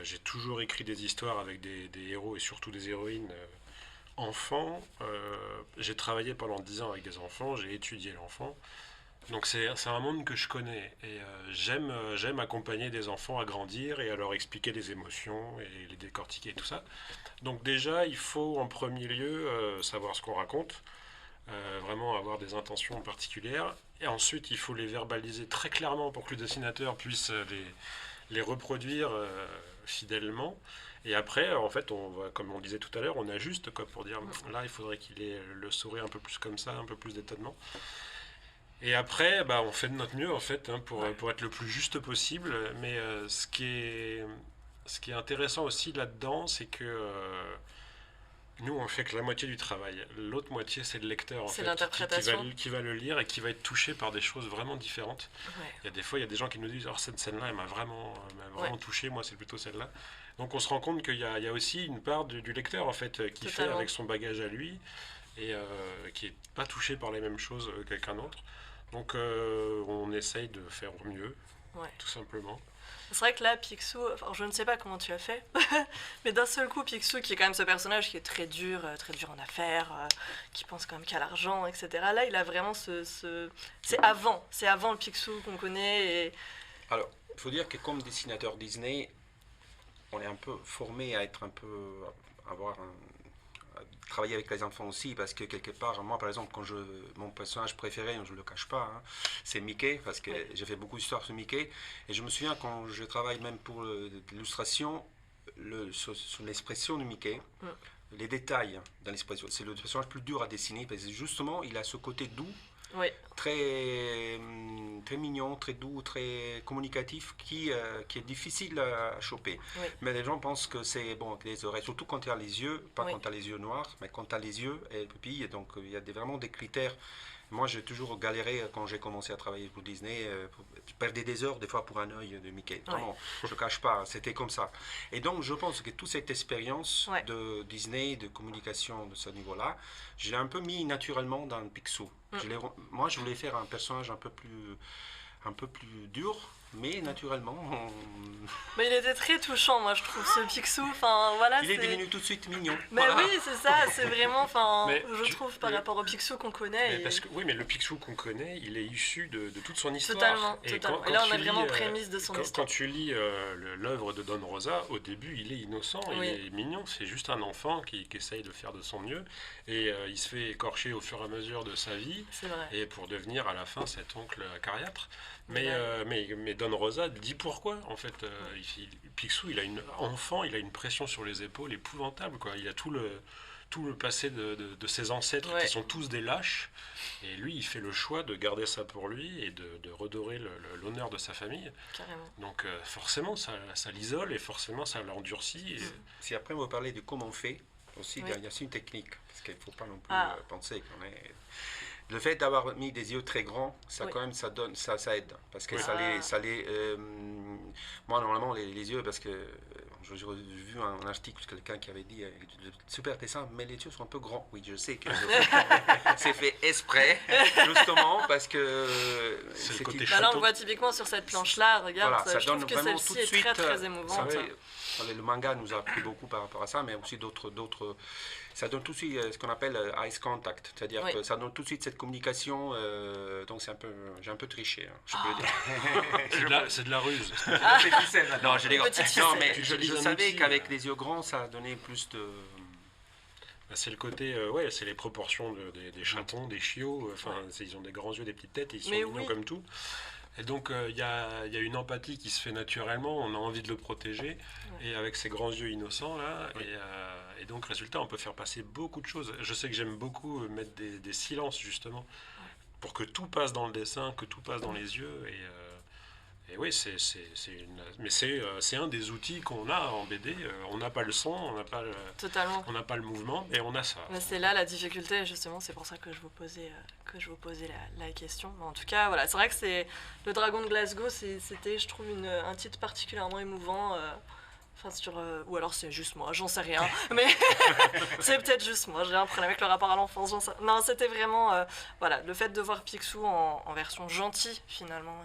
J'ai toujours écrit des histoires avec des héros et surtout des héroïnes enfants. J'ai travaillé pendant 10 ans avec des enfants, j'ai étudié l'enfant. Donc c'est un monde que je connais et j'aime accompagner des enfants à grandir et à leur expliquer les émotions et les décortiquer et tout ça. Donc déjà, il faut en premier lieu savoir ce qu'on raconte. Vraiment avoir des intentions particulières. Et ensuite, il faut les verbaliser très clairement pour que le dessinateur puisse les reproduire fidèlement. Et après, en fait, on va, comme on disait tout à l'heure, on ajuste quoi, pour dire là, il faudrait qu'il ait le sourire un peu plus comme ça, un peu plus d'étonnement. Et après, bah, on fait de notre mieux en fait pour être le plus juste possible. Mais ce qui est intéressant aussi là-dedans, c'est que nous, on fait que la moitié du travail. L'autre moitié, c'est le lecteur, en C'est fait, l'interprétation. qui va le lire et qui va être touché par des choses vraiment différentes. Ouais. Il y a des fois, il y a des gens qui nous disent « Alors, cette scène-là, elle m'a vraiment touché, moi, c'est plutôt celle-là. » Donc, on se rend compte qu'il y a aussi une part du lecteur, en fait, qui fait avec son bagage à lui et qui n'est pas touché par les mêmes choses que quelqu'un d'autre. Donc, on essaye de faire au mieux, tout simplement. C'est vrai que là, Picsou, enfin, je ne sais pas comment tu as fait, mais d'un seul coup, Picsou, qui est quand même ce personnage qui est très dur en affaires, qui pense quand même qu'à l'argent, etc. Là, il a vraiment c'est avant le Picsou qu'on connaît. Et... Alors, il faut dire que comme dessinateur Disney, on est un peu formé à être un peu, à travailler avec les enfants aussi, parce que quelque part, moi par exemple, mon personnage préféré, je ne le cache pas, hein, c'est Mickey, parce que j'ai fait beaucoup d'histoires sur Mickey, et je me souviens quand je travaille même pour l'illustration, sur l'expression de Mickey, les détails dans l'expression, c'est le personnage plus dur à dessiner, parce que justement, il a ce côté doux, très mignon, très doux, très communicatif, qui est difficile à choper. Mais les gens pensent que c'est bon avec les oreilles, surtout quand tu as les yeux, pas quand tu as les yeux noirs, mais quand tu as les yeux et les pupilles. Donc il y a vraiment des critères. Moi, j'ai toujours galéré quand j'ai commencé à travailler pour Disney. Je perdais des heures, des fois, pour un œil de Mickey. Vraiment, je ne cache pas, c'était comme ça. Et donc, je pense que toute cette expérience de Disney, de communication de ce niveau-là, je l'ai un peu mis naturellement dans le Picsou. Moi, je voulais faire un personnage un peu plus dur, mais naturellement... Mais il était très touchant, moi, je trouve, ce Picsou. Enfin, voilà, il est devenu tout de suite mignon. Mais oui, c'est ça, c'est vraiment, Mais je trouve, par rapport au Picsou qu'on connaît. Oui, mais le Picsou qu'on connaît, il est issu de toute son histoire. Totalement. Et là, on a vraiment prémisse de son histoire. Quand tu lis l'œuvre de Don Rosa, au début, il est innocent, il est mignon, c'est juste un enfant qui essaye de faire de son mieux. Et il se fait écorcher au fur et à mesure de sa vie. C'est vrai. Et pour devenir à la fin cet oncle acariâtre. Mais Don Rosa dit pourquoi, en fait. Picsou, il a une pression sur les épaules épouvantable, quoi. Il a tout le passé de ses ancêtres qui sont tous des lâches. Et lui, il fait le choix de garder ça pour lui et de redorer l'honneur de sa famille. Carrément. Donc forcément, ça l'isole et forcément, ça l'endurcit. Et... Si après, on va parler de comment on fait, aussi, il y a aussi une technique. Parce qu'il ne faut pas non plus penser qu'on est... Le fait d'avoir mis des yeux très grands, ça quand même, ça aide. Parce que moi, normalement, les yeux, parce que j'ai vu un article de quelqu'un qui avait dit super dessin, mais les yeux sont un peu grands. Oui, je sais que c'est fait exprès, justement, parce que c'est le côté là, on le voit typiquement sur cette planche-là. Regarde, voilà, ça je donne trouve que vraiment celle-ci tout de est suite, très, très émouvante. Le manga nous a appris beaucoup par rapport à ça, mais aussi d'autres. Ça donne tout de suite ce qu'on appelle eyes contact, c'est-à-dire Oui. que ça donne tout de suite cette communication. Donc j'ai un peu triché, hein, je peux le dire. C'est de la ruse. C'est ficelle maintenant. Non, je déconne. Petite Non, ficelle. mais Tu je utilises un savais outil, qu'avec les yeux grands, ça donnait plus de. Bah, c'est le côté, c'est les proportions des chatons, des chiots. Enfin, ils ont des grands yeux, des petites têtes, et ils sont Mais mignons oui. comme tout. Et donc, il y a une empathie qui se fait naturellement. On a envie de le protéger. Et avec ses grands yeux innocents, là. Et donc, résultat, on peut faire passer beaucoup de choses. Je sais que j'aime beaucoup mettre des silences, justement, pour que tout passe dans le dessin, que tout passe dans les yeux. Et oui, c'est un des outils qu'on a en BD. On n'a pas le son, Totalement. on n'a pas le mouvement, et on a ça. Mais c'est là la difficulté, justement, c'est pour ça que je vous posais, la question. Mais en tout cas, voilà, c'est vrai que c'est le Dragon de Glasgow, c'était, je trouve, un titre particulièrement émouvant. Enfin, ou alors c'est juste moi, j'en sais rien. Mais c'est peut-être juste moi, j'ai un problème avec le rapport à l'enfance. Non, c'était vraiment, voilà, le fait de voir Picsou en version gentille, finalement,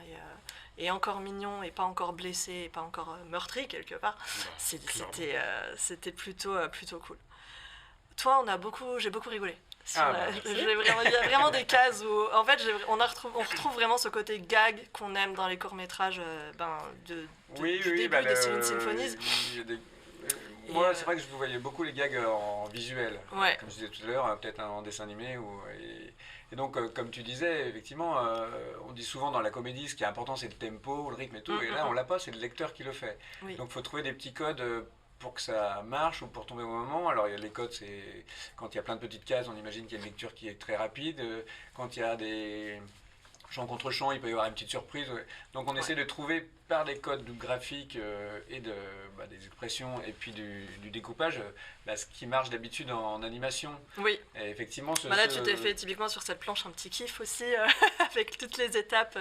et encore mignon, et pas encore blessé, et pas encore meurtri, quelque part. C'était plutôt cool. Toi, j'ai beaucoup rigolé. Il y a vraiment des cases où, en fait, on retrouve vraiment ce côté gag qu'on aime dans les courts-métrages du début de Seven Symphonies. Moi, c'est vrai que je voyais beaucoup les gags en visuel, Ouais. comme je disais tout à l'heure, peut-être en dessin animé. Et donc, comme tu disais, effectivement, on dit souvent dans la comédie, ce qui est important, c'est le tempo, le rythme et tout. Et là, on l'a pas, c'est le lecteur qui le fait. Oui. Donc, il faut trouver des petits codes pour que ça marche ou pour tomber au moment. Alors, il y a les codes, c'est quand il y a plein de petites cases, on imagine qu'il y a une lecture qui est très rapide. Quand il y a des champ contre champ, il peut y avoir une petite surprise. Donc on essaie de trouver par des codes graphiques et des expressions et puis du découpage ce qui marche d'habitude en animation. Oui. Et effectivement, Là, tu t'es fait typiquement sur cette planche un petit kiff aussi, avec toutes les étapes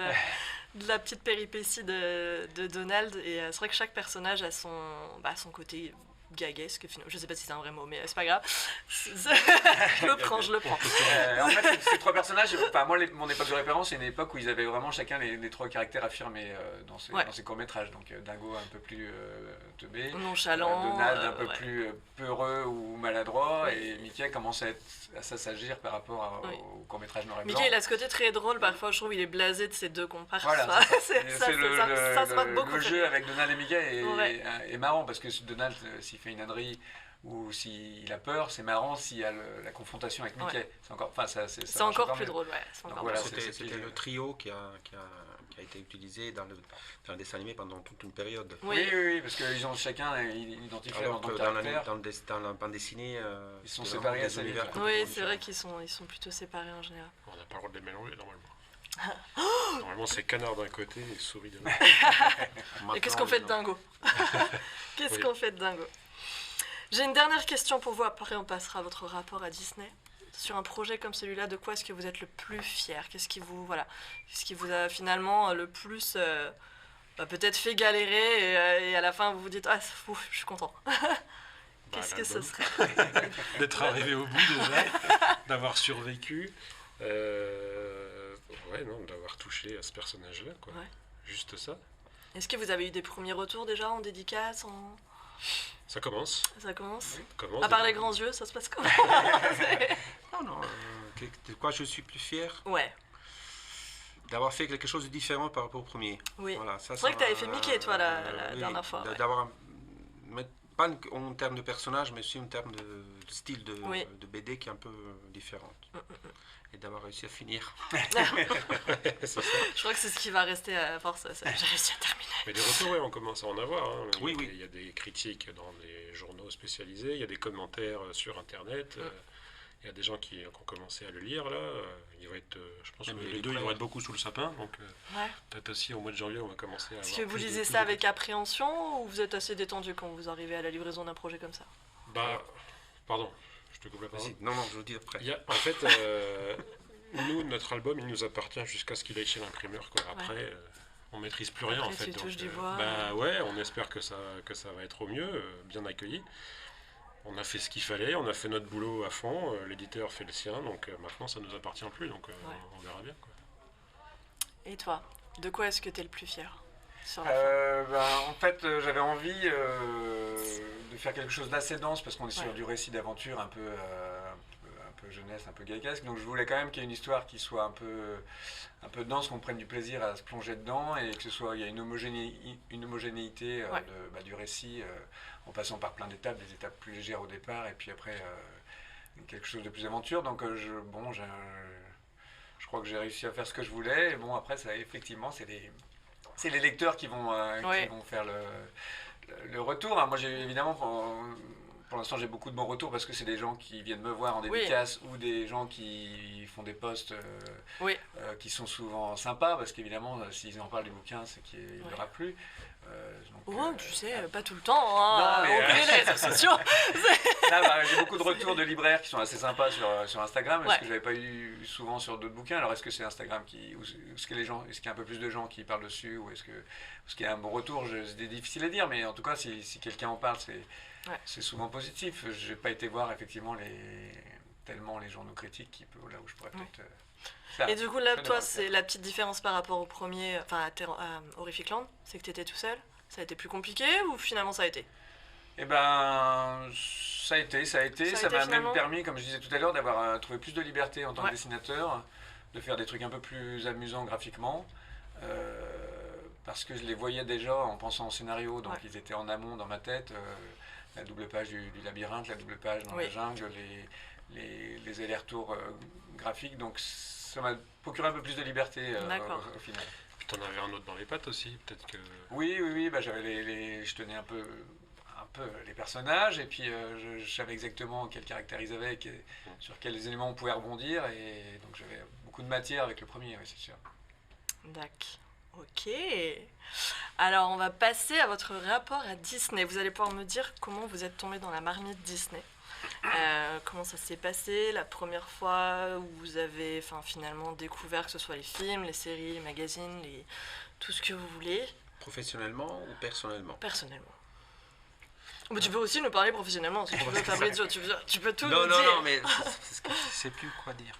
de la petite péripétie de Donald. Et c'est vrai que chaque personnage a son côté gaguesque, je sais pas si c'est un vrai mot, mais c'est pas grave. Je le prends. En fait, ces trois personnages, moi, mon époque de référence, c'est une époque où ils avaient vraiment chacun les trois caractères affirmés dans ces courts-métrages. Donc Dingo un peu plus teubé, nonchalant, Donald un peu plus peureux ou maladroit, et Mickey commence à s'assagir par rapport au court-métrage noir et blanc. Mickey, il a ce côté très drôle, parfois je trouve il est blasé de ses deux comparses. Voilà, ça se marque beaucoup. Le jeu avec Donald et Mickey est marrant, parce que Donald, s'il fait une ânerie ou s'il a peur, c'est marrant s'il y a la confrontation avec Mickey. C'est encore plus drôle. C'était le trio qui a été utilisé dans le dessin animé pendant toute une période. Oui, parce qu'ils ont chacun identifié alors dans que dans la bande dessinée, ils sont séparés assez vite. Oui, c'est vrai qu'ils sont plutôt séparés en général. On n'a pas le droit de les mélanger normalement. Normalement, c'est canard d'un côté et souris de l'autre. Et qu'est-ce qu'on fait de Dingo? Qu'on fait de Dingo? J'ai une dernière question pour vous, après on passera à votre rapport à Disney. Sur un projet comme celui-là, de quoi est-ce que vous êtes le plus fier? Qu'est-ce qui vous a finalement le plus peut-être fait galérer et à la fin vous vous dites « Ah, je suis content ». Qu'est-ce que ce serait? D'être arrivé au bout déjà, d'avoir survécu, d'avoir touché à ce personnage-là, quoi. Ouais. Juste ça. Est-ce que vous avez eu des premiers retours déjà en dédicace Ça commence. Ça commence. Oui. À part les grands yeux, ça se passe comment? Non. De quoi je suis plus fier? Ouais. D'avoir fait quelque chose de différent par rapport au premier. Oui. Voilà, c'est vrai que tu avais fait Mickey, toi, la dernière fois. D'avoir pas en termes de personnage, mais aussi en termes de style de BD qui est un peu différente. Et d'avoir réussi à finir. C'est ça. Je crois que c'est ce qui va rester à force. J'ai réussi à terminer. Mais des retours, on commence à en avoir. Hein. Oui. Il y a des critiques dans les journaux spécialisés, il y a des commentaires sur Internet. Il y a des gens qui ont commencé à le lire, là. Il va être, je pense que les deux, ils vont être beaucoup sous le sapin. Donc, peut-être aussi au mois de janvier, on va commencer à Est-ce que vous lisez ça avec appréhension ou vous êtes assez détendu quand vous arrivez à la livraison d'un projet comme ça? Pardon, je te coupe la parole. Non, je vous dis après. En fait, nous, notre album, il nous appartient jusqu'à ce qu'il aille chez l'imprimeur. Après, on ne maîtrise plus rien, après, en fait. Tu touches du bois. On espère que ça va être au mieux, bien accueilli. On a fait ce qu'il fallait, on a fait notre boulot à fond, l'éditeur fait le sien, donc maintenant ça ne nous appartient plus, donc on verra bien. Quoi. Et toi, de quoi est-ce que tu es le plus fier? sur la fin. En fait, j'avais envie de faire quelque chose d'assez dense parce qu'on est sur du récit d'aventure un peu jeunesse, un peu gaïquesque. Donc je voulais quand même qu'il y ait une histoire qui soit un peu dense, qu'on prenne du plaisir à se plonger dedans et que il y a une homogénéité du récit en passant par plein d'étapes, des étapes plus légères au départ et puis après quelque chose de plus aventure. Donc je crois que j'ai réussi à faire ce que je voulais. Et bon, après, ça, effectivement, c'est les lecteurs qui vont faire le retour. Moi, évidemment, pour l'instant, j'ai beaucoup de bons retours parce que c'est des gens qui viennent me voir en dédicace ou des gens qui font des posts qui sont souvent sympas parce qu'évidemment, s'ils en parlent du bouquin, c'est qu'il leur a plu. Tu sais, pas tout le temps, hein. On connaît les réseaux sociaux. Là, j'ai beaucoup de retours de libraires qui sont assez sympas sur Instagram, ce que j'avais pas eu souvent sur d'autres bouquins. Alors est-ce que c'est Instagram est-ce qu'il y a un peu plus de gens qui parlent dessus ou est-ce qu'il y a un bon retour? C'est difficile à dire, mais en tout cas, si quelqu'un en parle, c'est souvent positif. J'ai pas été voir effectivement tellement les journaux critiques là où je pourrais peut-être. Et du coup, là, toi, c'est la petite différence par rapport au premier, à Horrific Land, c'est que tu étais tout seul. Ça a été plus compliqué ou finalement ça a été? Eh ben, ça a été. Ça m'a même permis, comme je disais tout à l'heure, d'avoir trouvé plus de liberté en tant que dessinateur, de faire des trucs un peu plus amusants graphiquement, parce que je les voyais déjà en pensant au scénario, donc ils étaient en amont dans ma tête. La double page du labyrinthe, la double page dans la jungle, les allers-retours graphiques, donc ça m'a procuré un peu plus de liberté au final. Puis t'en avais un autre dans les pattes aussi, peut-être que... Oui, j'avais je tenais un peu les personnages et puis je savais exactement quel caractère ils avaient, sur quels éléments on pouvait rebondir et donc j'avais beaucoup de matière avec le premier, oui, c'est sûr. D'accord. Ok. Alors on va passer à votre rapport à Disney. Vous allez pouvoir me dire comment vous êtes tombé dans la marmite Disney. Comment ça s'est passé la première fois où vous avez finalement découvert que ce soit les films, les séries, les magazines, tout ce que vous voulez. Professionnellement ou personnellement? Personnellement. Mais tu peux aussi nous parler professionnellement si tu veux, Fabrizio, tu peux tout nous dire. Non, mais je sais plus quoi dire.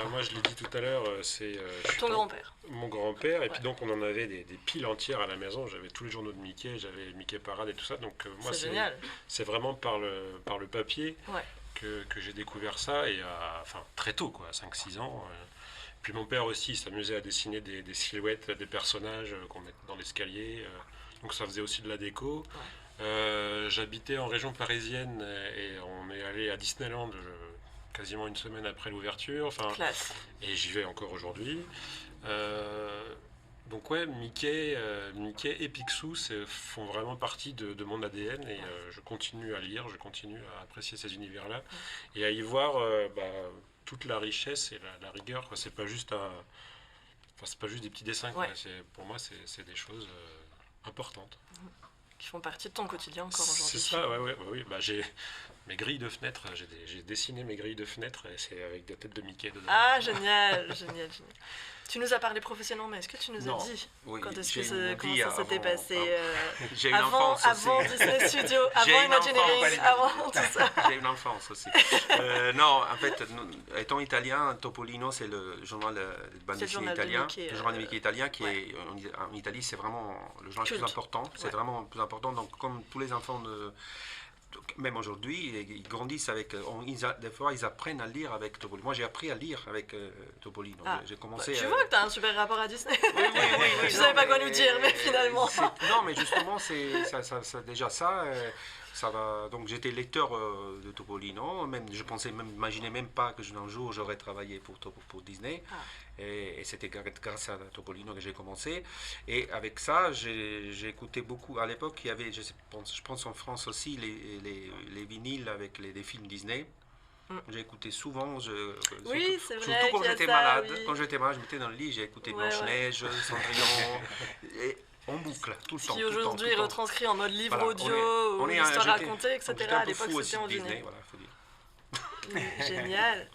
Moi, je l'ai dit tout à l'heure, c'est... Ton grand-père. Mon grand-père, et puis donc on en avait des piles entières à la maison. J'avais tous les journaux de Mickey, j'avais Mickey Parade et tout ça. Donc moi, c'est vraiment par le papier que j'ai découvert ça, et très tôt, quoi, à 5-6 ans. Puis mon père aussi s'amusait à dessiner des silhouettes, des personnages qu'on mettait dans l'escalier. Donc ça faisait aussi de la déco. J'habitais en région parisienne et on est allé à Disneyland quasiment une semaine après l'ouverture. Classe. Et j'y vais encore aujourd'hui. Donc Mickey et Picsou font vraiment partie de mon ADN et je continue à lire, je continue à apprécier ces univers-là et à y voir toute la richesse et la rigueur. C'est pas juste c'est pas juste des petits dessins. Pour moi, c'est des choses importantes. Qui font partie de ton quotidien encore aujourd'hui. C'est ça, oui. J'ai mes grilles de fenêtres, j'ai dessiné mes grilles de fenêtres et c'est avec des têtes de Mickey dedans. Ah, génial. Tu nous as parlé professionnellement, mais est-ce que tu nous as dit comment ça s'était passé J'ai une enfance aussi. Avant Disney Studio, avant Imagineering, avant tout ça. J'ai une enfance aussi. Non, en fait, étant italien, Topolino, c'est le journal de bande dessinée italien. Le journal de Mickey italien qui est en Italie, c'est vraiment le journal le plus important. C'est vraiment le plus important. Donc, comme tous les enfants même aujourd'hui, ils grandissent avec. Des fois, ils apprennent à lire avec Topolino. Moi, j'ai appris à lire avec Topolino. J'ai commencé. Tu vois que tu as un super rapport à Disney. Oui. Je ne savais pas quoi nous dire, mais finalement. Non, mais justement, c'est déjà ça. Ça va. Donc, j'étais lecteur de Topolino. Imaginais même pas que un jour j'aurais travaillé pour Disney. Et c'était grâce à Topolino que j'ai commencé. Et avec ça, j'ai écouté beaucoup. À l'époque, il y avait, je pense en France aussi, les vinyles avec les films Disney. J'ai écouté souvent. Oui, c'est vrai. Surtout quand j'étais malade. Oui. Quand j'étais malade, je m'étais dans le lit, j'ai écouté Blanche-Neige, Cendrillon. Et en boucle, tout le temps. Qui aujourd'hui est retranscrit en mode livre audio, ou histoire racontée, etc. À l'époque, c'était en Disney. Voilà, faut dire. Génial.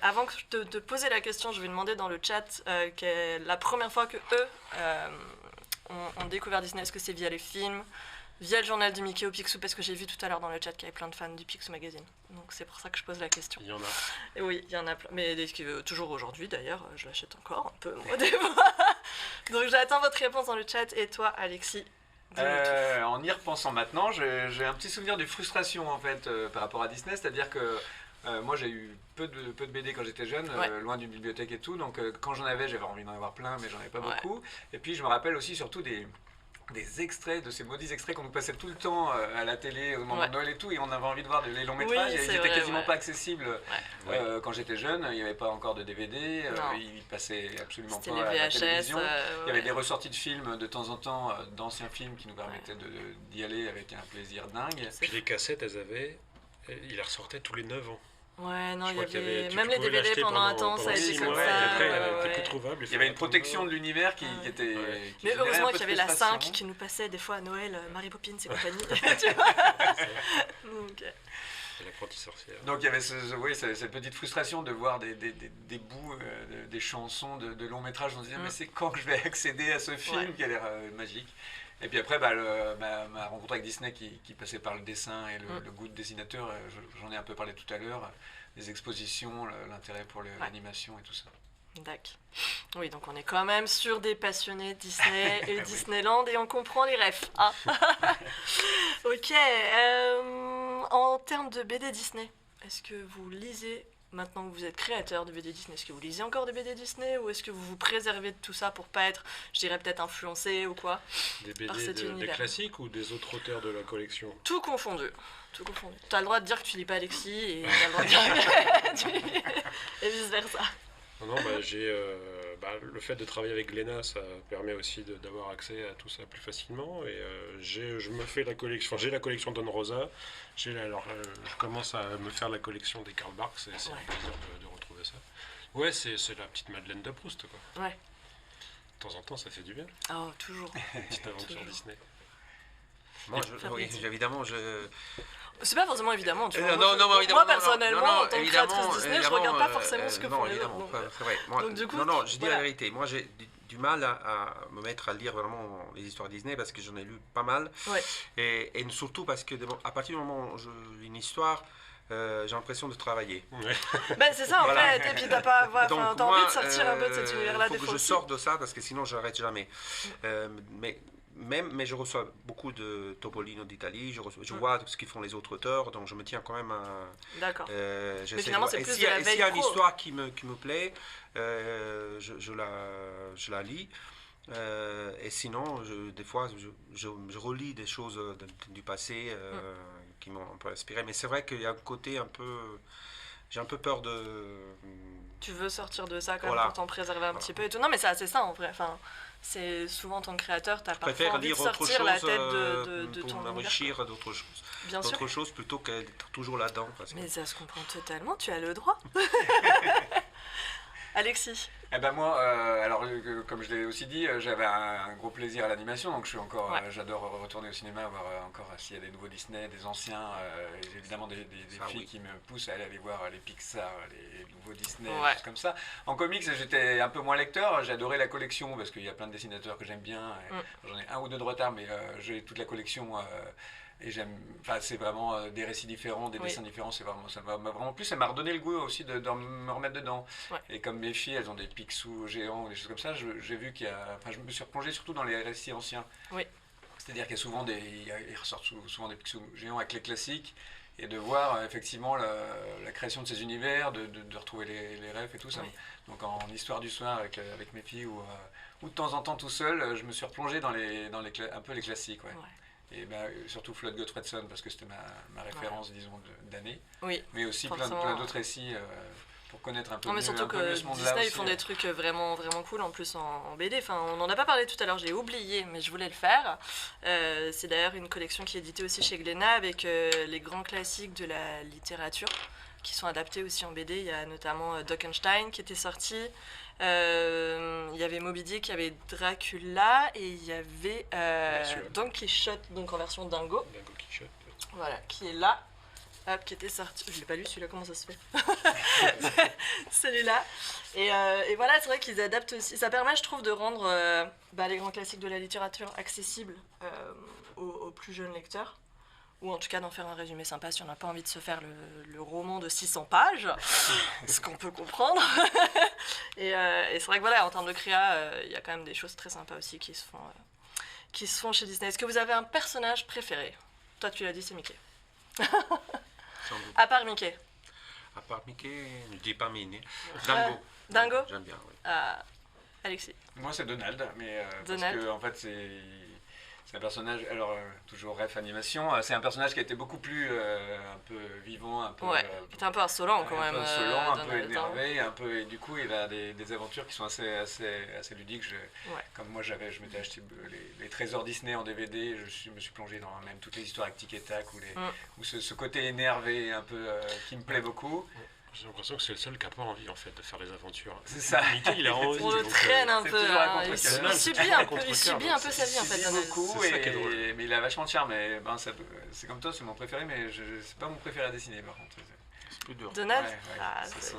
Avant que je te poser la question, je vais demander dans le chat la première fois que eux ont découvert Disney, est-ce que c'est via les films, via le journal de Mickey ou Picsou, parce que j'ai vu tout à l'heure dans le chat qu'il y avait plein de fans du Picsou Magazine. Donc c'est pour ça que je pose la question. Il y en a. Et oui, il y en a plein. Mais toujours aujourd'hui d'ailleurs, je l'achète encore un peu, moi, des fois. Donc j'attends votre réponse dans le chat. Et toi, Alexis, dis-moi tout. En y repensant maintenant, j'ai un petit souvenir de frustration en fait par rapport à Disney, c'est-à-dire que moi j'ai eu peu de BD quand j'étais jeune, Ouais. loin d'une bibliothèque et tout, donc quand j'en avais j'avais envie d'en avoir plein mais j'en avais pas Ouais. beaucoup. Et puis je me rappelle aussi surtout des extraits, de ces maudits extraits qu'on nous passait tout le temps à la télé au moment Ouais. de Noël et tout, et on avait envie de voir les longs métrages, Oui, et ils c'est étaient vrai, quasiment ouais. pas accessibles Ouais. quand j'étais jeune, il n'y avait pas encore de DVD, Non. ils passaient absolument C'était pas les à la VHS. télévision. Il y avait ouais. des ressorties de films de temps en temps, d'anciens films qui nous permettaient d'y aller avec un plaisir dingue. C'est Puis les cassettes, ils les ressortaient tous les 9 ans. Ouais, non, Je il y crois qu'il y avait. avait- Même les pouvais DVD l'acheter pendant un temps, ça a pendant été 6 comme mois, ça. et après, ouais, elle ouais, était ouais. plus trouvable. Il y avait une protection de l'univers qui Ouais. était. Ouais. qui Mais générait un heureusement peu qu'il y de avait la frustration. 5 qui nous passait des fois à Noël, Mary Poppins et compagnie. Tu vois. Donc, C'est l'apprenti sorcière. Donc il y avait cette petite frustration de voir des bouts, des chansons de longs métrages. On se disait, mais c'est quand que je vais accéder à ce film Ouais. qui a l'air magique. Et puis après, ma rencontre avec Disney qui passait par le dessin et le goût de dessinateur, j'en ai un peu parlé tout à l'heure, les expositions, l'intérêt pour l'animation et tout ça. D'accord. Oui, donc on est quand même sur des passionnés de Disney et Disneyland et on comprend les refs. Hein. Ok. En termes de BD Disney, est-ce que vous lisez, maintenant que vous êtes créateur de BD Disney, est-ce que vous lisez encore des BD Disney ou est-ce que vous vous préservez de tout ça pour pas être, je dirais peut-être influencé ou quoi? Des Par BD cet des univers. classiques ou des autres auteurs de la collection? Tout confondu. Tout confondu. T'as le droit de dire que tu lis pas Alexis et t'as le droit de dire que tu lis... et vice versa. Non, le fait de travailler avec Glénat, ça permet aussi d'avoir accès à tout ça plus facilement. Et je me fais la collection, j'ai la collection Don Rosa. Je commence à me faire la collection des Karl Barks. C'est un plaisir de retrouver ça. Ouais, c'est la petite Madeleine de Proust, quoi. Ouais. De temps en temps, ça fait du bien. Oh, toujours. Une petite aventure Disney. Moi, oui, évidemment, C'est pas forcément évidemment, tu vois. non, Moi, évidemment, personnellement, non, en tant que évidemment, créatrice Disney, je évidemment, regarde pas forcément ce que non, font les évidemment, autres. pas- c'est vrai. Moi, donc, du coup, non, je dis voilà. la vérité. Moi, j'ai du mal à me mettre à lire vraiment les histoires Disney parce que j'en ai lu pas mal. Ouais. Et surtout parce que à partir du moment où je lis une histoire, j'ai l'impression de travailler. Ouais. Ben, c'est ça en Voilà. fait, et puis t'as pas, voilà, Donc, t'as moi, envie de sortir un peu de cet univers-là faut des que fois je aussi. sorte de ça parce que sinon, je n'arrête jamais. Mais je reçois beaucoup de Topolino d'Italie, je vois ce qu'ils font les autres auteurs, donc je me tiens quand même à. D'accord. J'essaie Mais finalement, de voir. c'est Et plus s'il y de a- la et s'il y a veille une pro. histoire qui me plaît, je la lis. Et sinon, des fois, je relis des choses du passé qui m'ont un peu inspiré. Mais c'est vrai qu'il y a un côté un peu. J'ai un peu peur de. Tu veux sortir de ça quand même Voilà. pour t'en préserver un petit peu et tout. Non, mais c'est assez ça en vrai. Enfin, c'est souvent en tant que créateur, t'as Je parfois préfère envie de lire autre sortir chose la tête de pour ton univers. m'enrichir d'autres choses. Bien sûr. D'autres choses plutôt qu'être toujours là-dedans. Parce que... Mais ça se comprend totalement, tu as le droit. Alexis. Eh ben moi, alors comme je l'ai aussi dit, j'avais un gros plaisir à l'animation, donc je suis encore, Ouais. j'adore retourner au cinéma, voir encore s'il y a des nouveaux Disney, des anciens, et j'ai évidemment des Ça, filles oui. qui me poussent à aller voir les Pixar, les nouveaux Disney, Ouais. des choses comme ça. En comics, j'étais un peu moins lecteur, j'adorais la collection parce qu'il y a plein de dessinateurs que j'aime bien, et j'en ai un ou deux de retard, mais j'ai toute la collection. Et j'aime, enfin c'est vraiment des récits différents, des Oui. dessins différents, c'est vraiment, ça m'a vraiment plu, ça m'a redonné le goût aussi de me remettre dedans. Ouais. Et comme mes filles, elles ont des Picsou géants ou des choses comme ça, j'ai vu enfin je me suis replongé surtout dans les récits anciens. Oui. C'est-à-dire qu'il y a souvent ils ressortent souvent des Picsou géants avec les classiques, et de voir effectivement la création de ces univers, de retrouver les rêves et tout ça. Oui. Donc en histoire du soir avec mes filles ou de temps en temps tout seul, je me suis replongé dans un peu les classiques. Ouais. Ouais. Et surtout Flood Gottfredson parce que c'était ma référence, disons, d'année. Oui. Mais aussi Forcément. plein d'autres récits pour connaître un peu Non, mais mieux, surtout un peu que mieux ce monde-là Disney, ils aussi. font des trucs vraiment, vraiment cool en plus en BD. Enfin, on n'en a pas parlé tout à l'heure, j'ai oublié, mais je voulais le faire. C'est d'ailleurs une collection qui est éditée aussi chez Glénat avec les grands classiques de la littérature qui sont adaptés aussi en BD. Il y a notamment Dockenstein qui était sorti. Il y avait Moby Dick, il y avait Dracula et il y avait celui-là. Don Quichotte, donc en version dingo. Dingo Quichotte. Voilà, qui est là. Hop, qui était sorti. Je l'ai pas lu celui-là, comment ça se fait? Celui-là. Et voilà, c'est vrai qu'ils adaptent aussi. Ça permet, je trouve, de rendre les grands classiques de la littérature accessibles aux plus jeunes lecteurs. ou en tout cas d'en faire un résumé sympa si on n'a pas envie de se faire le roman de 600 pages, ce qu'on peut comprendre. Et c'est vrai que voilà, en termes de créa, il y a quand même des choses très sympas aussi qui se font chez Disney. Est-ce que vous avez un personnage préféré? Toi, tu l'as dit, c'est Mickey. Sans doute. À part Mickey. À part Mickey, ne dis pas Minnie. Dingo. Dingo. J'aime bien, oui. Alexis. Moi, c'est Donald, mais Donald. parce que en fait, c'est un personnage. Alors, toujours ref animation. C'est un personnage qui a été beaucoup plus un peu vivant, un peu. Ouais, qui était un peu insolent quand un même. peu insolent, un peu Donald, hein. énervé, un peu. Et du coup, il a des aventures qui sont assez ludiques. Ouais. Comme moi, je m'étais acheté les trésors Disney en DVD. Me suis plongé dans même toutes les histoires avec Tic et Tac ou ce côté énervé un peu qui me plaît beaucoup. J'ai l'impression que c'est le seul qui n'a pas envie en fait de faire les aventures. C'est ça. Mickey, il a envie. On le donc, traîne un c'est peu. toujours un Hein. contre-cœur. Il subit un peu sa vie en fait. Il Donald. beaucoup, C'est ça qui est drôle. mais il a vachement de charme. Et ben, c'est comme toi, c'est mon préféré, mais c'est pas mon préféré à dessiner par contre. C'est plus dur. Donald, Ouais, ah, c'est c'est ça.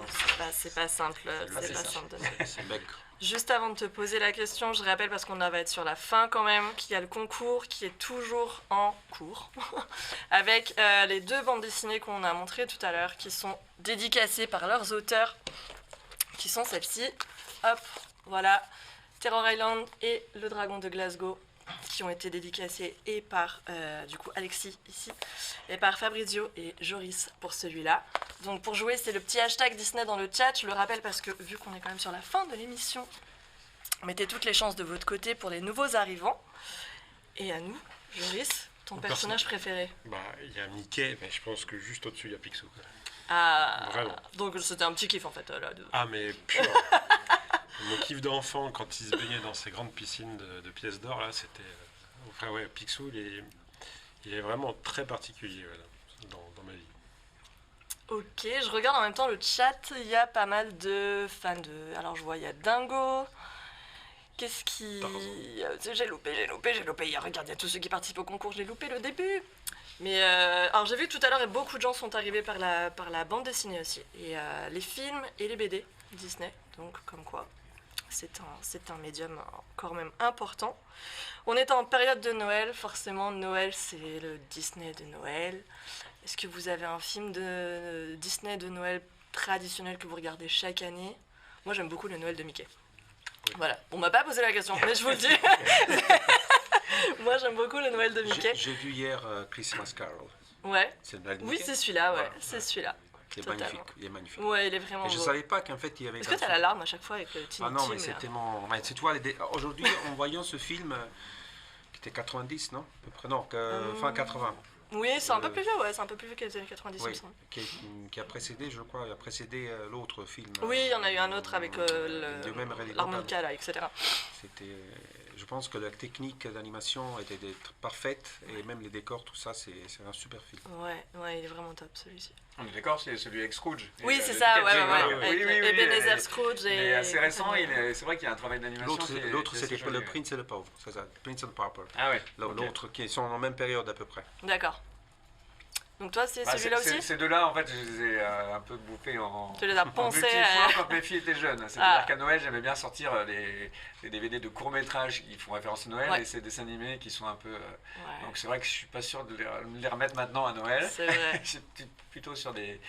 c'est pas simple. pas C'est pas simple. simple, Donald. C'est bec. Juste avant de te poser la question, je rappelle, parce qu'on va être sur la fin quand même, qu'il y a le concours qui est toujours en cours, avec les 2 bandes dessinées qu'on a montrées tout à l'heure, qui sont dédicacées par leurs auteurs, qui sont celles-ci. Hop, voilà, Terror Island et Le Dragon de Glasgow, qui ont été dédicacées et par du coup Alexis ici, et par Fabrizio et Joris pour celui-là. Donc pour jouer, c'est le petit hashtag Disney dans le chat. Je le rappelle parce que vu qu'on est quand même sur la fin de l'émission, mettez toutes les chances de votre côté pour les nouveaux arrivants. Et à nous, Joris, ton Mon personnage préféré? Bah, il y a Mickey, mais je pense que juste au-dessus, il y a Picsou. Quoi. Ah, Vraiment. donc c'était un petit kiff en fait là. Ah, mais pur. Mon kiff d'enfant, quand il se baignait dans ces grandes piscines de pièces d'or, là, c'était... Enfin, ouais, Picsou, il est vraiment très particulier voilà, dans ma vie. Ok, je regarde en même temps le chat, il y a pas mal de fans de... Alors je vois, il y a Dingo. Qu'est-ce qui... J'ai loupé. Regarde, il y a tous ceux qui participent au concours, j'ai loupé le début. Mais alors j'ai vu que tout à l'heure, beaucoup de gens sont arrivés par la bande dessinée aussi. Et les films et les BD Disney, donc comme quoi, c'est un médium encore même important. On est en période de Noël, forcément Noël c'est le Disney de Noël. Est-ce que vous avez un film de Disney de Noël traditionnel que vous regardez chaque année? Moi j'aime beaucoup le Noël de Mickey. Oui. Voilà, on m'a pas posé la question, mais je vous le dis. Moi j'aime beaucoup le Noël de Mickey. J'ai vu hier Christmas Carol. Ouais. C'est le Noël de Oui, Mickey. c'est celui-là, ouais, Voilà. c'est celui-là. Il est totalement. magnifique. Il est magnifique. Ouais, il est vraiment Et je beau. savais pas qu'en fait il y avait. Est-ce que t'as la larme à chaque fois avec le Tiny Ah non, mais Tim, là c'était mon. Ouais, c'est toi, aujourd'hui, en voyant ce film qui était 90, non? À peu près, non, fin 80. Oui, c'est un peu plus vieux, ouais, c'est un peu plus vieux que les années 90, il Oui, me semble. qui a précédé, je crois, il a précédé l'autre film. Oui, il y en a eu un autre avec du même réalisateur. l'harmonica, là, etc. C'était, je pense que la technique d'animation était parfaite et même les décors, tout ça, c'est un super film. Ouais, il est vraiment top, celui-ci. On est d'accord, c'est celui avec Scrooge. Oui, Et, c'est le ça, Dickens, ouais. oui, Avec Ebenezer Scrooge Il et... est assez récent, c'est vrai qu'il y a un travail d'animation. L'autre, qui est c'était assez le joli, Prince et le Pauvre, c'est ça, Prince and Pauper. Ah ouais. L'autre, qui sont en même période à peu près. D'accord. Donc toi, c'est Ah, celui-là aussi? Ces deux-là, en fait, je les ai un peu bouffés en. Tu les as En poncés multi-fois quand mes filles étaient jeunes. C'est-à-dire Ah. qu'à Noël, j'aimais bien sortir les DVD de courts-métrages qui font référence à Noël Ouais. et ces dessins animés qui sont un peu. Ouais, Donc c'est vrai que je suis pas sûr de les remettre maintenant à Noël. c'est vrai. Je suis plutôt sur des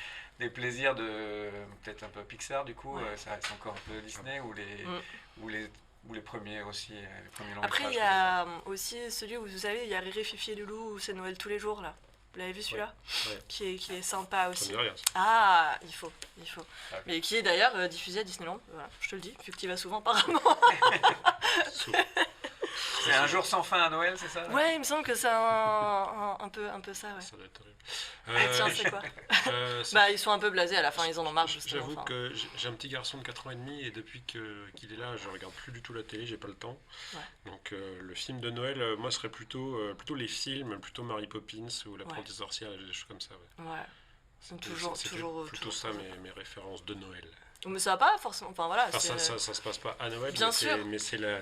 plaisirs de peut-être un peu Pixar du coup, Ouais. ça reste encore un peu Disney ou les premiers aussi, les premiers longs Après, il y métrages. a aussi celui où, vous savez, il y a Riri, Fifi et Loulou, où c'est Noël tous les jours, là. Vous l'avez vu celui-là? Ouais. Qui est sympa Ça aussi. me dit rien. Ça. Ah, il faut. Ah. Mais qui est d'ailleurs diffusé à Disneyland, voilà, je te le dis, vu que tu y vas souvent apparemment. C'est un jour sans fin à Noël, c'est ça? Ouais, il me semble que c'est un peu ça, ouais. Ça doit être horrible. Ah, tiens, c'est quoi? Ça- Bah, ils sont un peu blasés à la fin, ils en ont marre, justement. J'avoue enfin. que j'ai un petit garçon de 4 ans et demi et depuis qu'il est là, je regarde plus du tout la télé, j'ai pas le temps. Ouais. Donc le film de Noël, moi, serait plutôt les films, plutôt Mary Poppins ou L'apprenti sorcière, des choses comme ça. Ouais. Ouais. C'est C'était toujours plutôt ça mes références de Noël. Mais ça va pas forcément. Enfin voilà. Enfin, ça se passe pas à Noël, Bien mais sûr. c'est la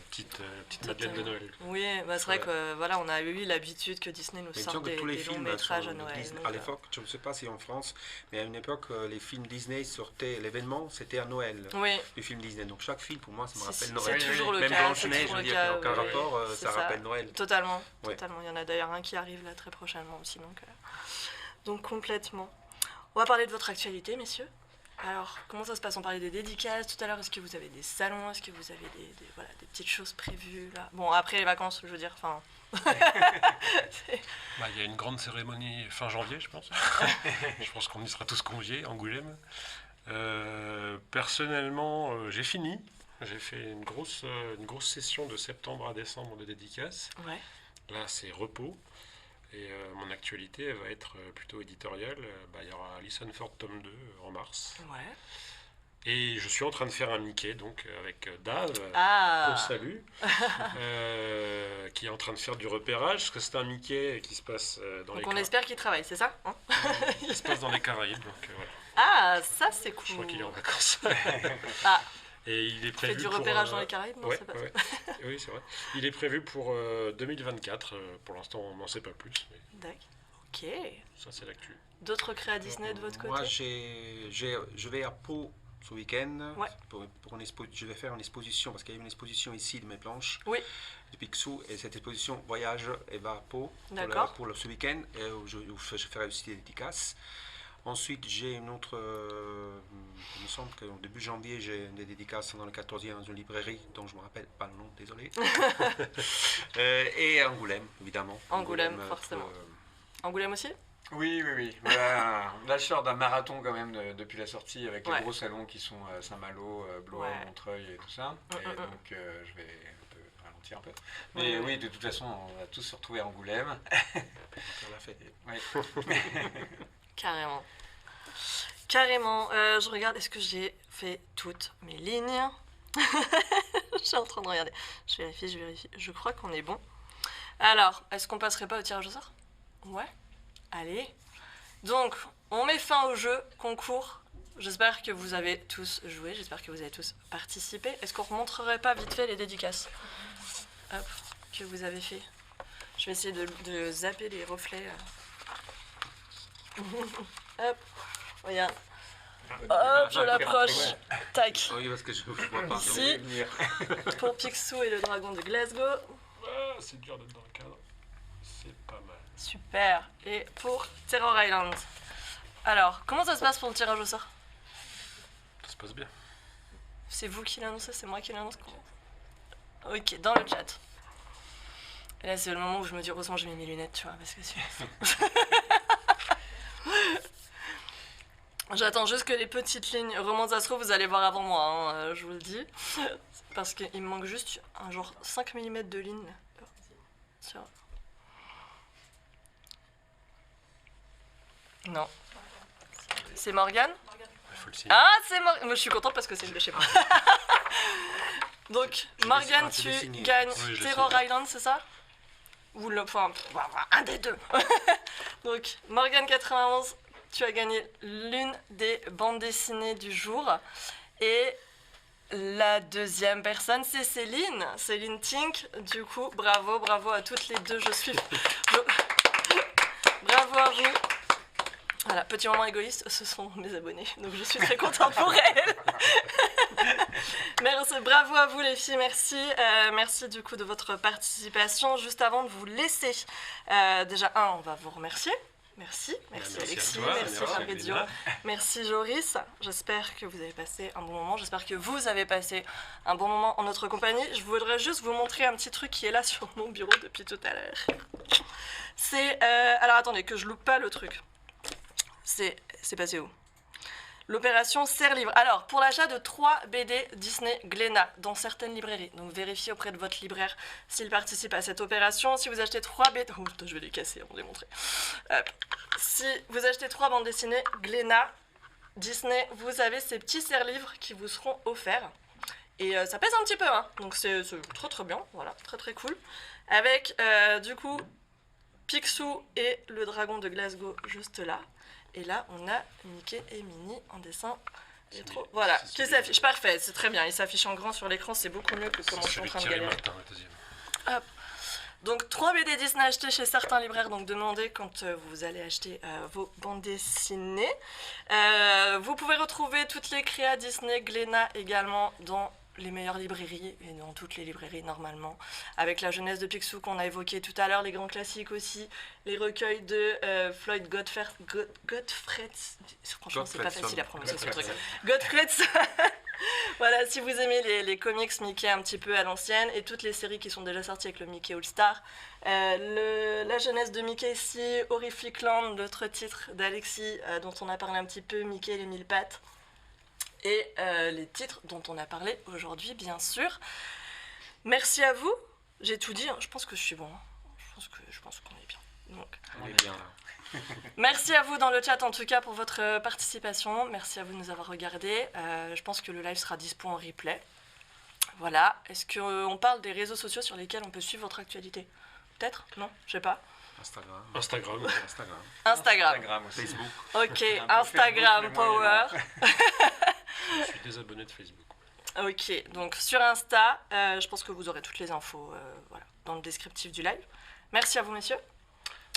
petite Madeleine de Noël. Oui, bah c'est vrai Ouais. que voilà, on a eu l'habitude que Disney nous Mais sorte disons que tous les des longs films métrages sont à Noël. Disney. donc, À l'époque, je ne sais pas si en France, mais à une époque, les films Disney sortaient, l'événement, c'était à Noël, Oui, les films Disney. Donc chaque film, pour moi, ça me rappelle c'est Noël. toujours le Même cas. Blanche-Neige, je veux dire, il n'y a aucun oui, rapport, c'est ça rappelle Noël. Totalement, Ouais. totalement. Il y en a d'ailleurs un qui arrive là très prochainement aussi, donc complètement. On va parler de votre actualité, messieurs. Alors, comment ça se passe? On parlait des dédicaces tout à l'heure. Est-ce que vous avez des salons? Est-ce que vous avez voilà, des petites choses prévues là? Bon, après les vacances, je veux dire, enfin... Il y a une grande cérémonie fin janvier, je pense. Je pense qu'on y sera tous conviés, Angoulême. Personnellement, j'ai fini. J'ai fait une grosse session de septembre à décembre de dédicaces. Ouais. Là, c'est repos. Et mon actualité elle va être plutôt éditoriale. Il y aura Alison Ford tome 2 en mars. Ouais. Et je suis en train de faire un Mickey, donc avec Dave, qu'on Ah. salue, qui est en train de faire du repérage, parce que c'est un Mickey qui se passe dans Donc les on espère qu'il travaille, c'est ça, hein? qui se passe dans les Caraïbes. Donc, voilà. Ah, ça c'est cool. Je crois qu'il est en vacances. Ah. Et il est Tu fais prévu du pour, repérage dans les Caraïbes? Non, ouais, c'est pas ouais. Oui, c'est vrai. Il est prévu pour 2024. Pour l'instant, on n'en sait pas plus. Mais D'accord. Ok. ça, c'est l'actu. D'autres créas Disney de votre côté? Moi, je vais à Pau ce week-end. Ouais. Je vais faire une exposition, parce qu'il y a une exposition ici de mes planches. Oui. De Picsou, et cette exposition voyage et va à Pau D'accord. ce week-end, où je ferai aussi des dédicaces. Ensuite, j'ai une autre, il me semble qu'au début janvier, j'ai des dédicaces dans le 14e dans une librairie dont je ne me rappelle pas le nom, désolé. Et Angoulême, évidemment. Angoulême, forcément. Angoulême aussi? Oui, oui, oui. Voilà, là, je sors d'un marathon quand même depuis la sortie avec Ouais. les gros salons qui sont Saint-Malo, Blois, Ouais. Montreuil et tout ça. Et donc, je vais un peu ralentir un peu. Mais Ouais. oui, de toute façon, on va tous se retrouver à Angoulême. On l'a fait. Oui. Carrément. Carrément. Je regarde, est-ce que j'ai fait toutes mes lignes? Je suis en train de regarder. Je vérifie. Je crois qu'on est bon. Alors, est-ce qu'on passerait pas au tirage au sort? Ouais. Allez. Donc, on met fin au jeu, concours. J'espère que vous avez tous joué, j'espère que vous avez tous participé. Est-ce qu'on ne remontrerait pas vite fait les dédicaces, hop, que vous avez fait? Je vais essayer de zapper les reflets. Hop, regarde. Hop, je l'approche. Tac. Oui, parce que je ne vois pas. Ici, pour Picsou et le dragon de Glasgow. Ah, c'est dur d'être dans le cadre. C'est pas mal. Super. Et pour Terror Island. Alors, comment ça se passe pour le tirage au sort? Ça se passe bien. C'est vous qui l'annoncez, c'est moi qui l'annonce? Ok, dans le chat. Et là, c'est le moment où je me dis, heureusement, j'ai mis mes lunettes, tu vois, parce que c'est... J'attends juste que les petites lignes remontent, ça se trouve, vous allez voir avant moi, hein, je vous le dis. Parce qu'il me manque juste un genre 5 mm de ligne. Sur... Non. C'est Morgane? Il faut le signer. Ah, c'est Morgane. Moi, je suis contente parce que c'est une de chez moi. Donc, Morgane, je tu l'ai signé. gagnes Oui, je Terror sais. Island, c'est ça? Ou le point, un des deux. Donc, Morgane 91, tu as gagné l'une des bandes dessinées du jour. Et la deuxième personne, c'est Céline. Céline Tink. Du coup, bravo à toutes les deux. Bravo à vous. Voilà, petit moment égoïste, ce sont mes abonnés, donc je suis très contente pour elles. Merci, bravo à vous les filles, merci. Merci du coup de votre participation. Juste avant de vous laisser, déjà on va vous remercier. Merci Merci Alexis, à toi, merci merci Fabrizio, Léna. merci Joris. J'espère que vous avez passé un bon moment, j'espère que vous avez passé un bon moment en notre compagnie. Je voudrais juste vous montrer un petit truc qui est là sur mon bureau depuis tout à l'heure. C'est, alors attendez, que je loupe pas le truc. C'est passé où? L'opération Serre-Livre. Alors, pour l'achat de 3 BD Disney Glénat dans certaines librairies, donc vérifiez auprès de votre libraire s'il participe à cette opération. Si vous achetez 3 BD... Oh, putain, je vais les casser, on va les montrer. Si vous achetez 3 bandes dessinées Glénat Disney, vous avez ces petits serre-livres qui vous seront offerts. Et ça pèse un petit peu, hein. Donc c'est très très bien, voilà, très très cool. Avec, du coup, Picsou et le dragon de Glasgow juste là. Et là, on a Mickey et Minnie en dessin Il est trop... Voilà, qui s'affiche. Parfait, c'est très bien. Il s'affiche en grand sur l'écran, c'est beaucoup mieux que comment je suis en train de galérer. Martin, le deuxième. Hop. Donc 3 BD Disney achetés chez certains libraires, donc demandez quand vous allez acheter vos bandes dessinées. Vous pouvez retrouver toutes les créas Disney, Glénat également dans les meilleures librairies et dans toutes les librairies normalement, avec la jeunesse de Picsou qu'on a évoqué tout à l'heure, les grands classiques aussi, les recueils de Floyd Godfrey, franchement c'est pas facile à prononcer ce truc, Godfrey. Voilà, si vous aimez les comics Mickey un petit peu à l'ancienne et toutes les séries qui sont déjà sorties avec le Mickey All Star, la jeunesse de Mickey ici, Horrific Land, l'autre titre d'Alexis dont on a parlé un petit peu, Mickey et les 1000 pattes, et les titres dont on a parlé aujourd'hui, bien sûr. Merci à vous. J'ai tout dit, hein. Je pense que je suis bon. Je pense qu'on est bien. Donc, On est bien là. merci à vous dans le chat en tout cas pour votre participation. Merci à vous de nous avoir regardés. Je pense que le live sera dispo en replay. Voilà. Est-ce qu'on parle des réseaux sociaux sur lesquels on peut suivre votre actualité? Peut-être? Non? Je sais pas. Instagram. Instagram aussi. Facebook. Ok, Un peu Instagram Facebook, Power. Je suis désabonné de Facebook. Ok, donc sur Insta, je pense que vous aurez toutes les infos voilà, dans le descriptif du live. Merci à vous, messieurs.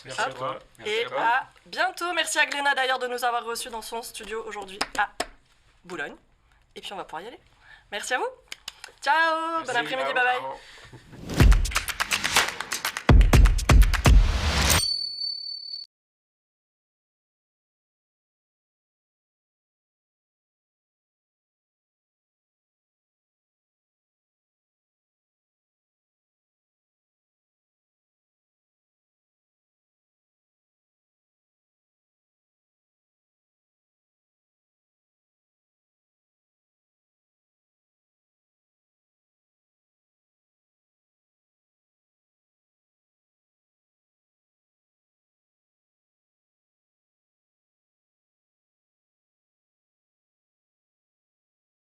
Merci à toi. Et à bientôt. Merci à Glénat d'ailleurs de nous avoir reçus dans son studio aujourd'hui à Boulogne. Et puis on va pouvoir y aller. Merci à vous. Ciao, bon après-midi, bye bye.